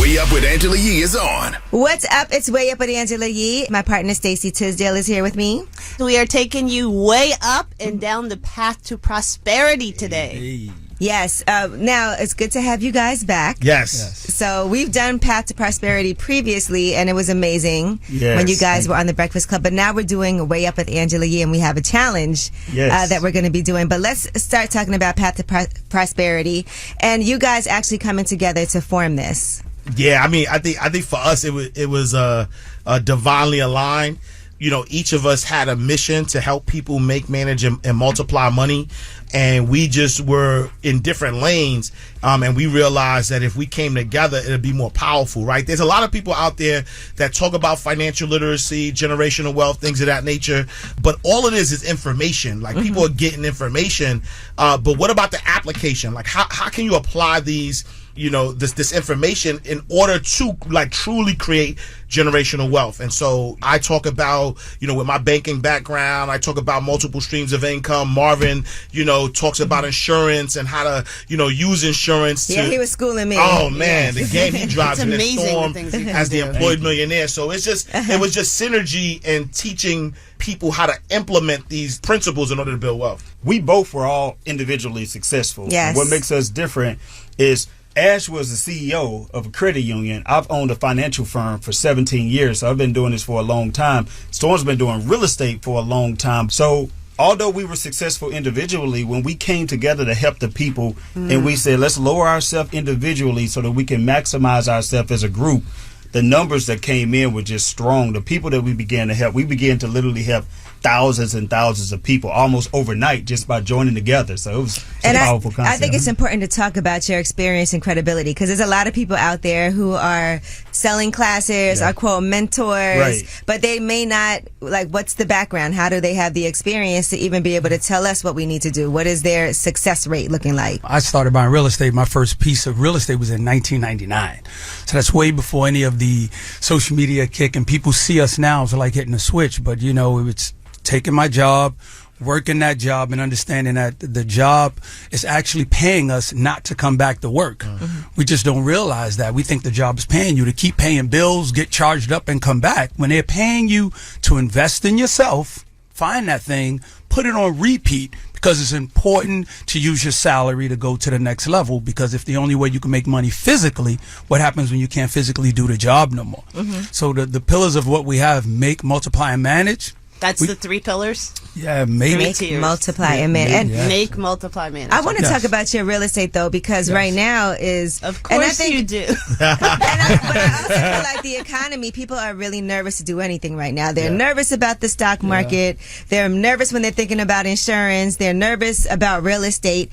Way Up with Angela Yee is on. What's up? It's Way Up with Angela Yee. My partner Stacey Tisdale is here with me. We are taking you way up and down the path to prosperity today. Hey. Yes. Now, it's good to have you guys back. Yes. So we've done Path to Prosperity previously, and it was amazing when you guys were on the Breakfast Club. But now we're doing Way Up with Angela Yee, and we have a challenge that we're going to be doing. But let's start talking about Path to Prosperity. And you guys actually coming together to form this. Yeah, I mean, I think for us it was divinely aligned. Each of us had a mission to help people make, manage, and multiply money. And we just were in different lanes. And we realized that if we came together, it'd be more powerful, right? There's a lot of people out there that talk about financial literacy, generational wealth, things of that nature. But all it is information. Like, people are getting information. But what about the application? Like, how can you apply these, this information in order to truly create generational wealth? And so I talk about, with my banking background, I talk about multiple streams of income. Marvin, talks about insurance and how to, use insurance. Yeah, he was schooling me. Oh man, the game he drives in the storm the as the employed millionaire. So it was just synergy and teaching people how to implement these principles in order to build wealth. We both were all individually successful. Yes. What makes us different is Ash was the CEO of a credit union. I've owned a financial firm for 17 years, so I've been doing this for a long time. Storm's been doing real estate for a long time. So although we were successful individually, when we came together to help the people and we said, let's lower ourselves individually so that we can maximize ourselves as a group, the numbers that came in were just strong. The people that we began to help, we began to literally help thousands and thousands of people almost overnight just by joining together. So it was a powerful concept. I think it's important to talk about your experience and credibility, because there's a lot of people out there who are selling classes, are quote mentors, but they may not, like, what's the background? How do they have the experience to even be able to tell us what we need to do? What is their success rate looking like? I started buying real estate. My first piece of real estate was in 1999. So that's way before any of the social media kick, and people see us now as like hitting a switch. But, you know, it's taking my job, working that job, and understanding that the job is actually paying us not to come back to work. We just don't realize that. We think the job is paying you to keep paying bills, get charged up, and come back. When they're paying you to invest in yourself, find that thing, put it on repeat, because it's important to use your salary to go to the next level. Because if the only way you can make money physically, what happens when you can't physically do the job no more? So the pillars of what we have: make, multiply, and manage. That's the 3 pillars? Yeah, make, multiply, and manage. Make, multiply, manage. I want to talk about your real estate, though, because right now is... Of course you do. But I also feel like the economy, people are really nervous to do anything right now. They're nervous about the stock market. They're nervous when they're thinking about insurance. They're nervous about real estate,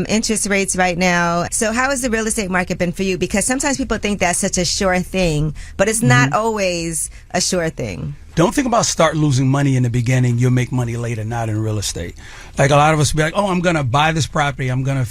interest rates right now. So how has the real estate market been for you? Because sometimes people think that's such a sure thing, but it's not always a sure thing. Don't think about start losing money in the beginning. You'll make money later, not in real estate. Like a lot of us be like, oh, I'm going to buy this property. I'm going to,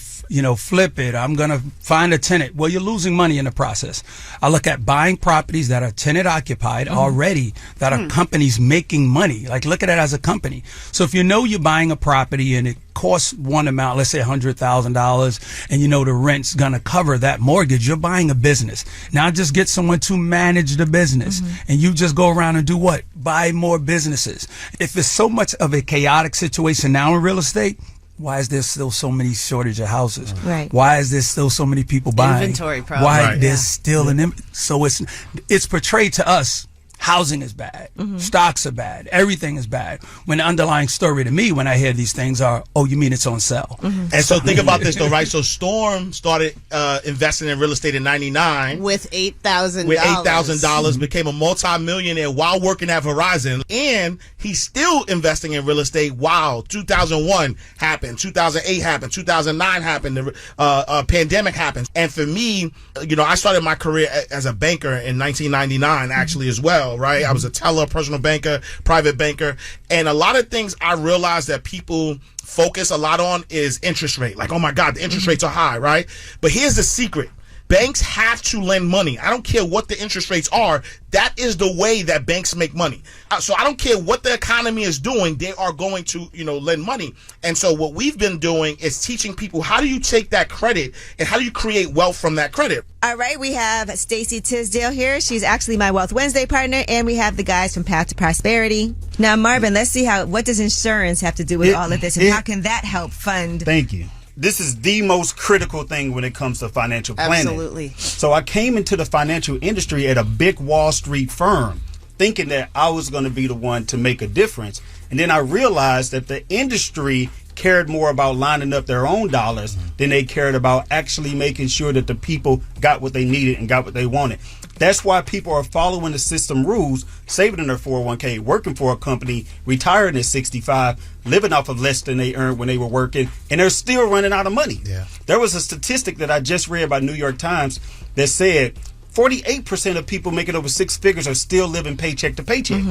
flip it. I'm going to find a tenant. Well, you're losing money in the process. I look at buying properties that are tenant occupied already, that are companies making money. Like, look at it as a company. So if you know you're buying a property and it costs one amount, let's say $100,000, and you know the rent's going to cover that mortgage, you're buying a business. Now just get someone to manage the business, and you just go around and do what? Buy more businesses. If it's so much of a chaotic situation now in real estate, why is there still so many shortage of houses? Right. Why is there still so many people buying? Inventory problem. Why there's still so it's portrayed to us. Housing is bad. Stocks are bad. Everything is bad. When the underlying story to me, when I hear these things, are, oh, you mean it's on sale? And so think about this, though, right? So Storm started investing in real estate in '99 with $8,000. With $8,000, became a multi-millionaire while working at Verizon, and he's still investing in real estate. Wow, 2001 happened, 2008 happened, 2009 happened, the pandemic happened, and for me, I started my career as a banker in 1999, actually, as well. Right, I was a teller, personal banker, private banker, and a lot of things I realized that people focus a lot on is interest rate. Like, oh my God, the interest rates are high, right? But here's the secret. Banks have to lend money. I don't care what the interest rates are. That is the way that banks make money. So I don't care what the economy is doing. They are going to, lend money. And so what we've been doing is teaching people, how do you take that credit and how do you create wealth from that credit? All right, we have Stacey Tisdale here. She's actually my Wealth Wednesday partner, and we have the guys from Path to Prosperity. Now, Marvin, let's see what does insurance have to do with all of this, and how can that help fund? Thank you. This is the most critical thing when it comes to financial planning. Absolutely. So I came into the financial industry at a big Wall Street firm, thinking that I was going to be the one to make a difference. And then I realized that the industry cared more about lining up their own dollars than they cared about actually making sure that the people got what they needed and got what they wanted. That's why people are following the system rules, saving in their 401k, working for a company, retiring at 65, living off of less than they earned when they were working, and they're still running out of money. Yeah. There was a statistic that I just read by New York Times that said 48% of people making over 6 figures are still living paycheck to paycheck.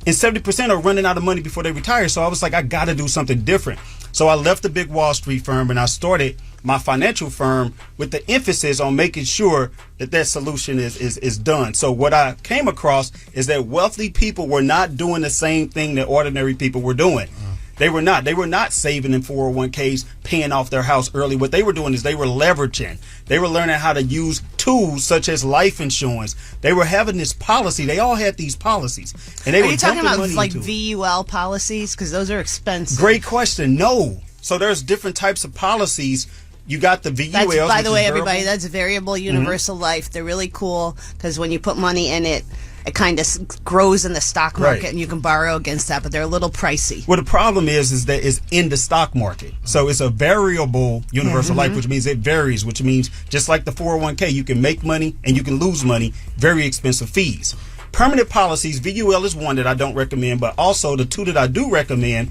And 70% are running out of money before they retire. So I was like, I got to do something different. So I left the big Wall Street firm and I started my financial firm with the emphasis on making sure that solution is done. So what I came across is that wealthy people were not doing the same thing that ordinary people were doing. They were not saving in 401ks, paying off their house early. What they were doing is they were leveraging. They were learning how to use tools such as life insurance. They were having this policy. They all had these policies. And they Are were you talking about like into VUL policies? Because those are expensive. Great question. No. So there's different types of policies. You got the VULs. By the way, everybody, that's variable universal life. They're really cool because when you put money in it, it kind of grows in the stock market, and you can borrow against that, but they're a little pricey. Well, the problem is that it's in the stock market. So it's a variable universal life, which means it varies, which means just like the 401k, you can make money and you can lose money, very expensive fees. permanent policies, VUL is one that I don't recommend, but also the two that I do recommend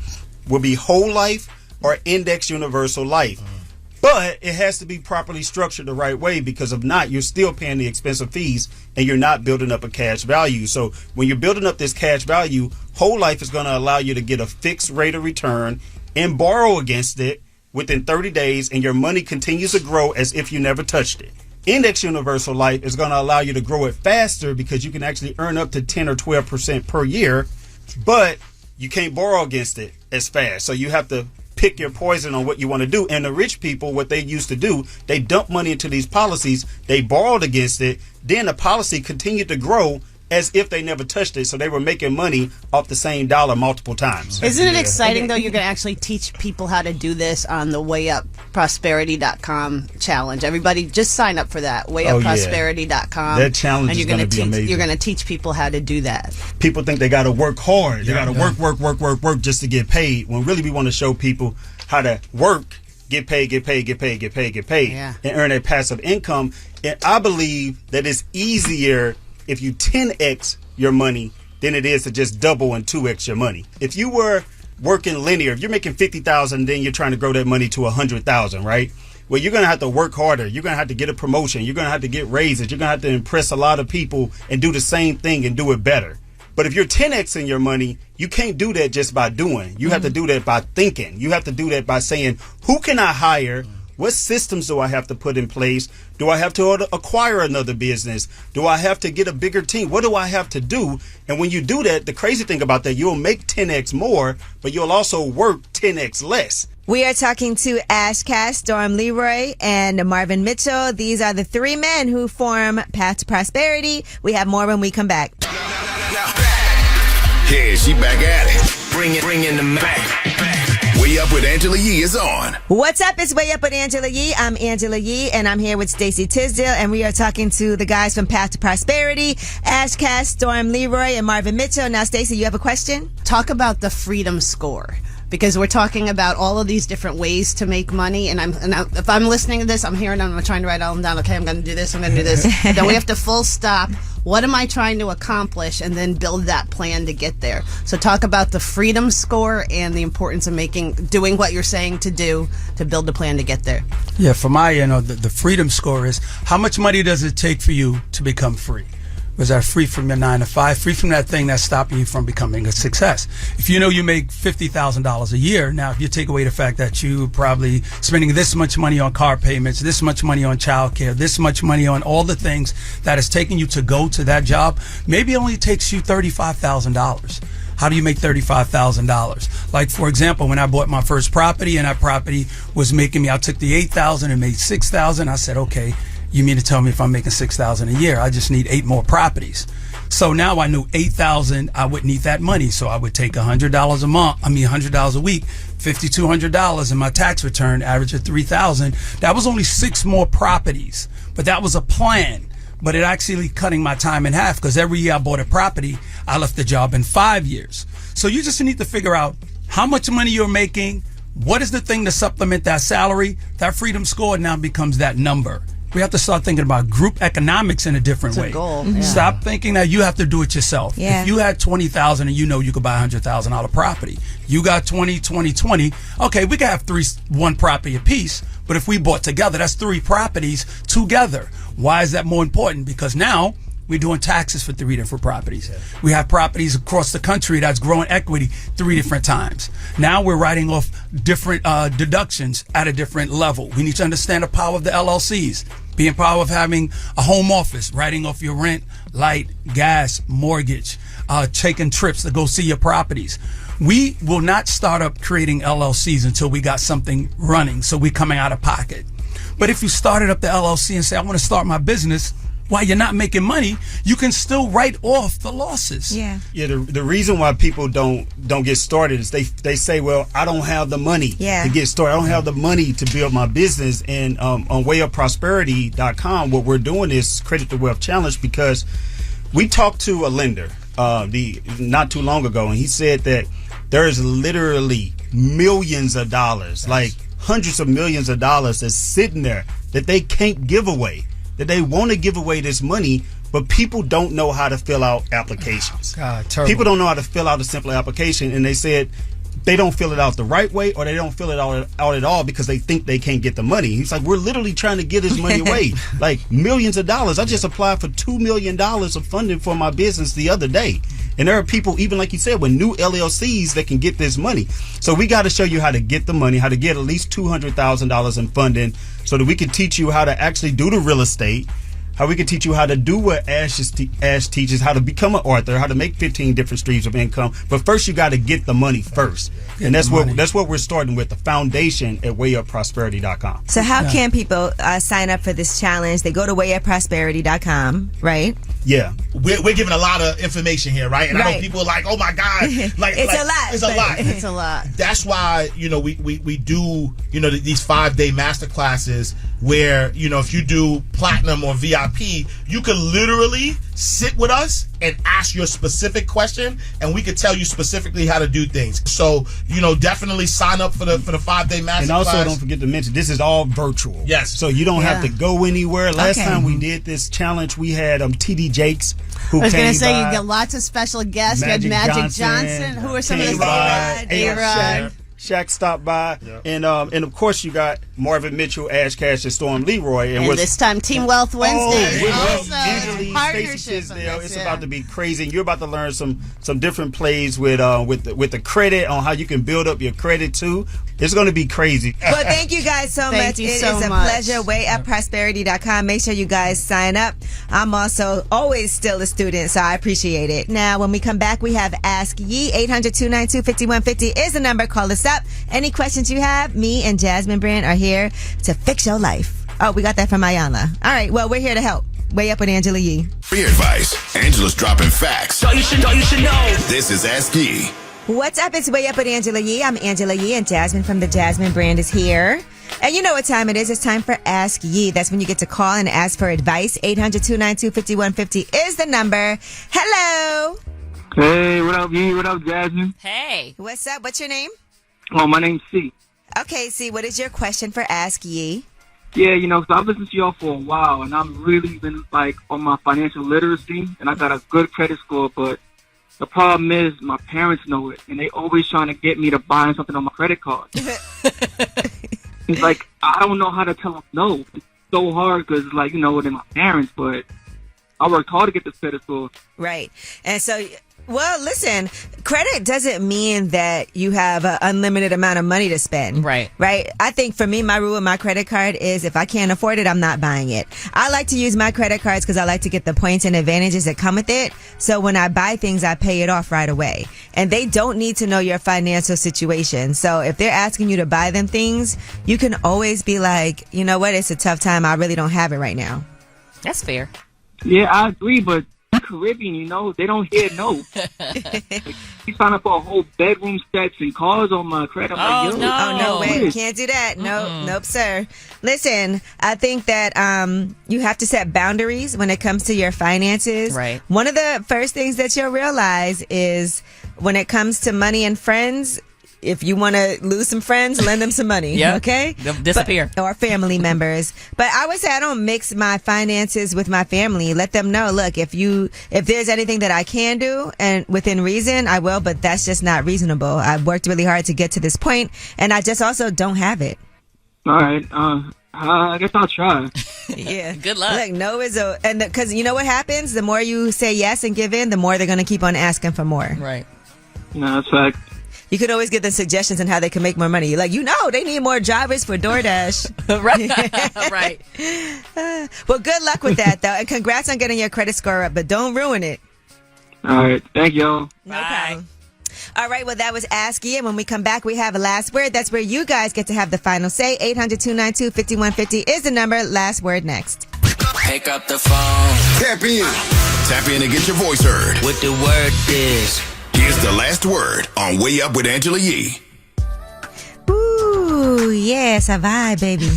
will be whole life or index universal life. But it has to be properly structured the right way, because if not, you're still paying the expensive fees and you're not building up a cash value. So when you're building up this cash value, whole life is going to allow you to get a fixed rate of return and borrow against it within 30 days, and your money continues to grow as if you never touched it. Index universal life is going to allow you to grow it faster, because you can actually earn up to 10 or 12% per year, but you can't borrow against it as fast. So you have to pick your poison on what you want to do. And the rich people, what they used to do, they dump money into these policies, they borrowed against it, then the policy continued to grow as if they never touched it. So they were making money off the same dollar multiple times. Isn't it exciting, though? You're going to actually teach people how to do this on the wayupprosperity.com challenge. Everybody just sign up for that, wayupprosperity.com. That challenge is going to be amazing. You're going to teach people how to do that. People think they got to work hard. They got to work just to get paid, when really we want to show people how to work, get paid, and earn a passive income. And I believe that it's easier if you 10x your money than it is to just double and 2x your money. If you were working linear, if you're making $50,000, then you're trying to grow that money to $100,000, right? Well, you're going to have to work harder. You're going to have to get a promotion. You're going to have to get raises. You're going to have to impress a lot of people and do the same thing and do it better. But if you're 10xing your money, you can't do that just by doing. You have to do that by thinking. You have to do that by saying, who can I hire? What systems do I have to put in place? Do I have to acquire another business? Do I have to get a bigger team? What do I have to do? And when you do that, the crazy thing about that, you'll make 10x more, but you'll also work 10x less. We are talking to Ash Cass, Storm Leroy, and Marvin Mitchell. These are the three men who form Path to Prosperity. We have more when we come back. Yeah, she back at it. Bring in the Mac. Way Up with Angela Yee is on. What's up? It's Way Up with Angela Yee. I'm Angela Yee, and I'm here with Stacey Tisdale, and we are talking to the guys from Path to Prosperity, Ash Cass, Storm Leroy, and Marvin Mitchell. Now, Stacey, you have a question? Talk about the freedom score, because we're talking about all of these different ways to make money. And if I'm listening to this, I'm hearing them, I'm trying to write all them down. Okay, I'm going to do this, I'm going to do this. Then we have to full stop. What am I trying to accomplish? And then build that plan to get there. So talk about the freedom score and the importance of doing what you're saying to do to build a plan to get there. Yeah, for my, the freedom score is, how much money does it take for you to become free? Was that free from your 9 to 5, free from that thing that's stopping you from becoming a success? If you know you make $50,000 a year, now if you take away the fact that you probably spending this much money on car payments, this much money on childcare, this much money on all the things that is taking you to go to that job, maybe it only takes you $35,000. How do you make $35,000? Like, for example, when I bought my first property, and that property was making me, I took the $8,000 and made $6,000. I said, okay, you mean to tell me if I'm making $6,000 a year, I just need 8 more properties? So now I knew $8,000, I would need that money. So I would take $100 a month, $100 a week, $5,200 in my tax return, average of $3,000. That was only 6 more properties, but that was a plan. But it actually cutting my time in half, because every year I bought a property, I left the job in 5 years. So you just need to figure out how much money you're making, what is the thing to supplement that salary. That freedom score now becomes that number. We have to start thinking about group economics in a different way. Goal. Yeah. Stop thinking that you have to do it yourself. Yeah. If you had $20,000 and you know you could buy $100,000 property, you got 20. Okay, we can have 1 property apiece, but if we bought together, that's 3 properties together. Why is that more important? Because now we're doing taxes for 3 different properties. Yeah. We have properties across the country that's growing equity 3 different times. Now we're writing off different deductions at a different level. We need to understand the power of the LLCs. Being power of having a home office, writing off your rent, light, gas, mortgage, taking trips to go see your properties. We will not start up creating LLCs until we got something running, so we're coming out of pocket. But if you started up the LLC and say, I want to start my business, while you're not making money, you can still write off the losses. Yeah. Yeah. The reason why people don't get started is they say, well, I don't have the money to get started. I don't have the money to build my business. And on wayupprosperity.com, what we're doing is Credit to Wealth Challenge, because we talked to a lender not too long ago, and he said that there's literally millions of dollars, like hundreds of millions of dollars that's sitting there that they can't give away. That they want to give away this money, but people don't know how to fill out applications. God, terrible. People don't know how to fill out a simple application, and they said they don't fill it out the right way, or they don't fill it out at all because they think they can't get the money. He's like, we're literally trying to get his money away, like millions of dollars. I just applied for $2 million of funding for my business the other day. And there are people, even like you said, with new LLCs that can get this money. So we got to show you how to get the money, how to get at least $200,000 in funding so that we can teach you how to actually do the real estate, how we can teach you how to do what Ash teaches, how to become an author, how to make 15 different streams of income. But first, you got to get the money first. And that's what we're starting with, the foundation at wayupprosperity.com. So how can people sign up for this challenge? They go to wayupprosperity.com, right? Yeah, we're giving a lot of information here, right? And I know people are like, "Oh my God, like it's a lot. It's a lot. It's a lot." That's why we do these 5-day masterclasses where if you do platinum or VIP, you can literally sit with us and ask your specific question, and we could tell you specifically how to do things. So definitely sign up for the 5-day masterclass. And also, don't forget to mention this is all virtual. Yes, so you don't have to go anywhere. Last time we did this challenge, we had TD Jakes. I was going to say, you got lots of special guests. You had Magic Johnson. Who are some of the A-Rod. Shaq stopped by, and of course you got Marvin Mitchell, Ash Cash, and Storm Leroy, and this time Team Wealth Wednesday. It's about to be crazy. You're about to learn some different plays with the credit on how you can build up your credit too. It's going to be crazy. Well, thank you guys so much. It is a pleasure. wayupprosperity.com. Make sure you guys sign up. I'm also always still a student, so I appreciate it. Now, when we come back, we have Ask Ye. 800-292-5150 is the number. Call us up. Any questions you have, me and Jasmine Brand are here to fix your life. Oh, we got that from Ayanna. All right, well, we're here to help. Way Up with Angela Yee. Free advice. Angela's dropping facts. All you should know. This is Ask Ye. What's up? It's Way Up with Angela Yee. I'm Angela Yee, and Jasmine from the Jasmine Brand is here. And you know what time it is. It's time for Ask Ye. That's when you get to call and ask for advice. 800-292-5150 is the number. Hello. Hey, what up, Yee? What up, Jasmine? Hey. What's up? What's your name? Oh, my name's C. Okay, C, what is your question for Ask Ye? Yeah, so I've listened to y'all for a while, and I'm really been, on my financial literacy, and I got a good credit score, but the problem is my parents know it, and they always trying to get me to buy something on my credit card. It's like, I don't know how to tell them no. It's so hard because, they're my parents, but I worked hard to get this credit score. Right. And so... Well, listen, credit doesn't mean that you have an unlimited amount of money to spend. Right. Right? I think for me, my rule with my credit card is if I can't afford it, I'm not buying it. I like to use my credit cards because I like to get the points and advantages that come with it. So when I buy things, I pay it off right away. And they don't need to know your financial situation. So if they're asking you to buy them things, you can always be like, you know what, it's a tough time. I really don't have it right now. That's fair. Yeah, I agree, but Caribbean, they don't hear no. You sign up for a whole bedroom sets and cars on my credit. I'm no way, can't do that. Nope, sir. Listen, I think that you have to set boundaries when it comes to your finances. Right. One of the first things that you'll realize is when it comes to money and friends, if you want to lose some friends, lend them some money. Yep. Okay? They'll disappear. Or family members. But I would say I don't mix my finances with my family. Let them know, look, if there's anything that I can do and within reason, I will, but that's just not reasonable. I've worked really hard to get to this point, and I just also don't have it. All right. I guess I'll try. Yeah. Good luck. Look, no is because you know what happens? The more you say yes and give in, the more they're going to keep on asking for more. Right. No, that's fact. You could always give them suggestions on how they can make more money. Like, they need more drivers for DoorDash. Right. Well, good luck with that, though. And congrats on getting your credit score up, but don't ruin it. All right. Thank y'all. No problem. All right. Well, that was Ask Ye. And when we come back, we have a last word. That's where you guys get to have the final say. 800-292-5150 is the number. Last word next. Pick up the phone. Tap in. Tap in and get your voice heard. What the word is. Here's the last word on Way Up with Angela Yee. Ooh, yes, a vibe, baby.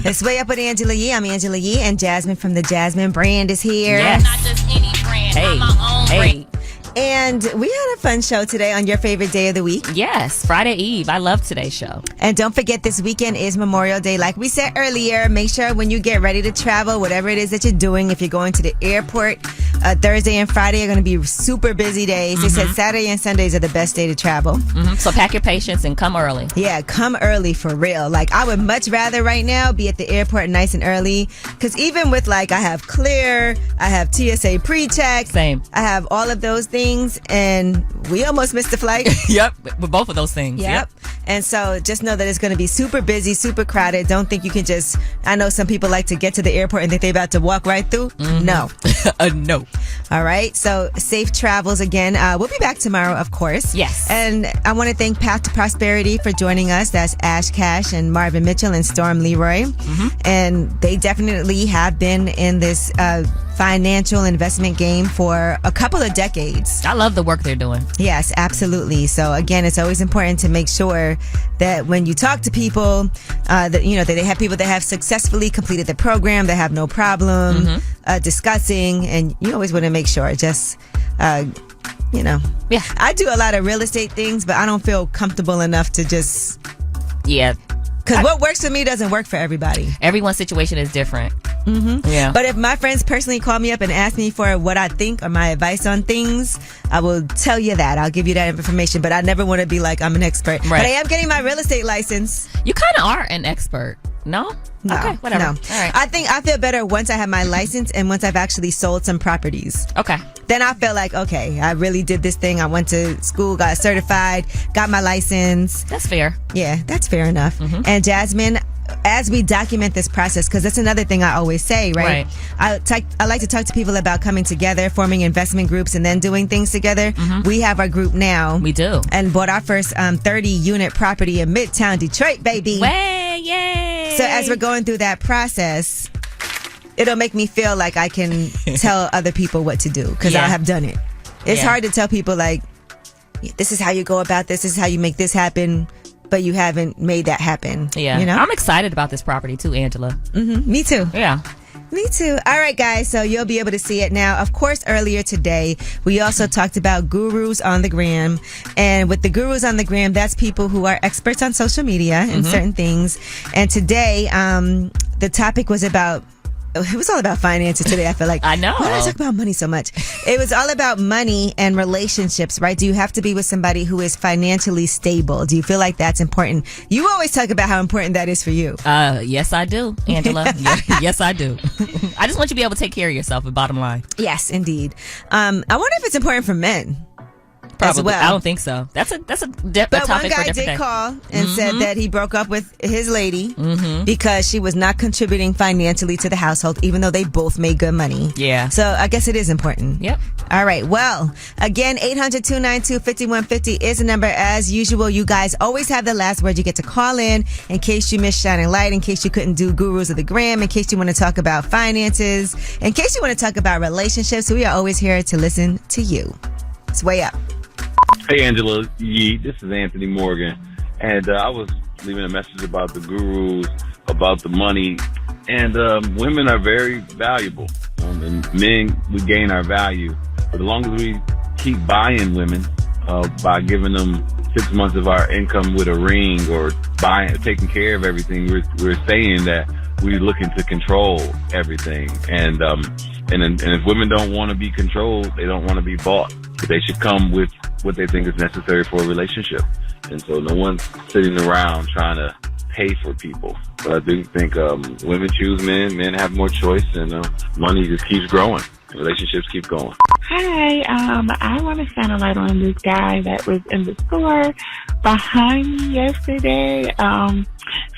It's Way Up with Angela Yee. I'm Angela Yee, and Jasmine from the Jasmine Brand is here. Yes. Not just any brand, my own brand. And we had a fun show today on your favorite day of the week. Yes, Friday Eve. I love today's show. And don't forget, this weekend is Memorial Day. Like we said earlier, make sure when you get ready to travel, whatever it is that you're doing, if you're going to the airport, Thursday and Friday are going to be super busy days. They said Saturday and Sundays are the best day to travel. So pack your patience and come early. Yeah, come early for real. Like, I would much rather right now be at the airport nice and early. Because even with, like, I have Clear, I have TSA pre-check. Same. I have all of those things, and we almost missed the flight. Yep, with both of those things. Yep. And so just know that it's going to be super busy, super crowded. Don't think you can just, I know some people like to get to the airport and think they're about to walk right through. No. No. All right. So safe travels again. We'll be back tomorrow, of course. Yes. And I want to thank Path to Prosperity for joining us. That's Ash Cash and Marvin Mitchell and Storm Leroy. And they definitely have been in this financial investment game for a couple of decades. I love the work they're doing. Yes, absolutely. So again, it's always important to make sure that when you talk to people, that you know that they have people that have successfully completed the program, that have no problem discussing, and you always want to make sure just. You know, yeah, I do a lot of real estate things, but I don't feel comfortable enough to just because what works for me doesn't work for everybody. Everyone's situation is different. Yeah. But if my friends personally call me up and ask me for what I think or my advice on things, I will tell you that. I'll give you that information. But I never want to be like I'm an expert. Right. But I am getting my real estate license. You kind of are an expert. No? No, okay, whatever. No. All right. I think I feel better once I have my license and once I've actually sold some properties. Okay. Then I feel like, okay, I really did this thing. I went to school, got certified, got my license. That's fair. Yeah, that's fair enough. And Jasmine, as we document this process, because that's another thing I always say, right? I like to talk to people about coming together, forming investment groups, and then doing things together. We have our group now. We do. And bought our first 30-unit property in Midtown Detroit, baby. Way, yay! So as we're going through that process, it'll make me feel like I can tell other people what to do, because I have done it. It's hard to tell people, like, this is how you go about this is how you make this happen, but you haven't made that happen. Yeah. You know? I'm excited about this property too, Angela. Me too. Yeah. Me too. All right, guys. So you'll be able to see it now. Of course, earlier today, we also talked about gurus on the gram. And with the gurus on the gram, that's people who are experts on social media and certain things. And today, the topic was about, it was all about finances today. I feel like, I know. Why do I talk about money so much? It was all about money and relationships, right? Do you have to be with somebody who is financially stable? Do you feel like that's important? You always talk about how important that is for you. Yes, I do, Angela. Yes, I do. I just want you to be able to take care of yourself, the bottom line. Yes, indeed. I wonder if it's important for men. Probably. As well. I don't think so. That's a But topic one for a guy different did day. call and said that he broke up with his lady because she was not contributing financially to the household, even though they both made good money. Yeah. So I guess it is important. Yep. All right. Well, again, 800-292-5150 is the number. As usual, you guys always have the last word. You get to call in case you missed Shining Light, in case you couldn't do Gurus of the Gram, in case you want to talk about finances, in case you want to talk about relationships. We are always here to listen to you. It's way up. Hey, Angela Yee, this is Anthony Morgan, and I was leaving a message about the gurus, about the money, and women are very valuable, and men, we gain our value. But as long as we keep buying women by giving them 6 months of our income with a ring or taking care of everything, we're saying that we're looking to control everything. And if women don't want to be controlled, they don't want to be bought. They should come with what they think is necessary for a relationship. And so no one's sitting around trying to pay for people. But I do think women choose men have more choice, and money just keeps growing. Relationships keep going. Hi, I want to shine a light on this guy that was in the store behind me yesterday.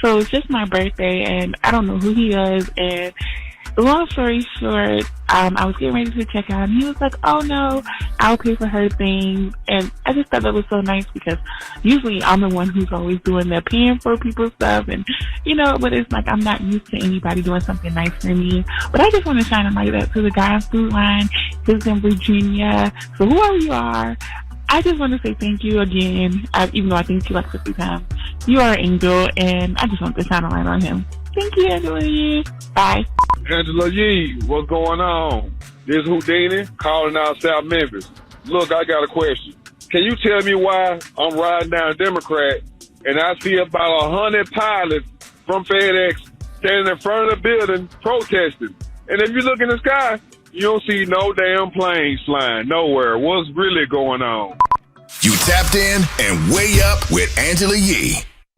So it's just my birthday, and I don't know who he is, and long story short, I was getting ready to check out, and he was like, oh no, I'll pay for her things. And I just thought that was so nice, because usually I'm the one who's always doing the paying for people's stuff, and but it's like I'm not used to anybody doing something nice for me. But I just want to shine a light up to the guy on Food Line. He's in Virginia. So whoever you are, I just want to say thank you again, even though I think you like 50 times. You are an angel, and I just want to shine a light on him. Thank you, Angela Yee. Bye. Angela Yee, what's going on? This Houdini calling out South Memphis. Look, I got a question. Can you tell me why I'm riding down Democrat and I see about 100 pilots from FedEx standing in front of the building protesting? And if you look in the sky, you don't see no damn planes flying nowhere. What's really going on? You tapped in and way up with Angela Yee.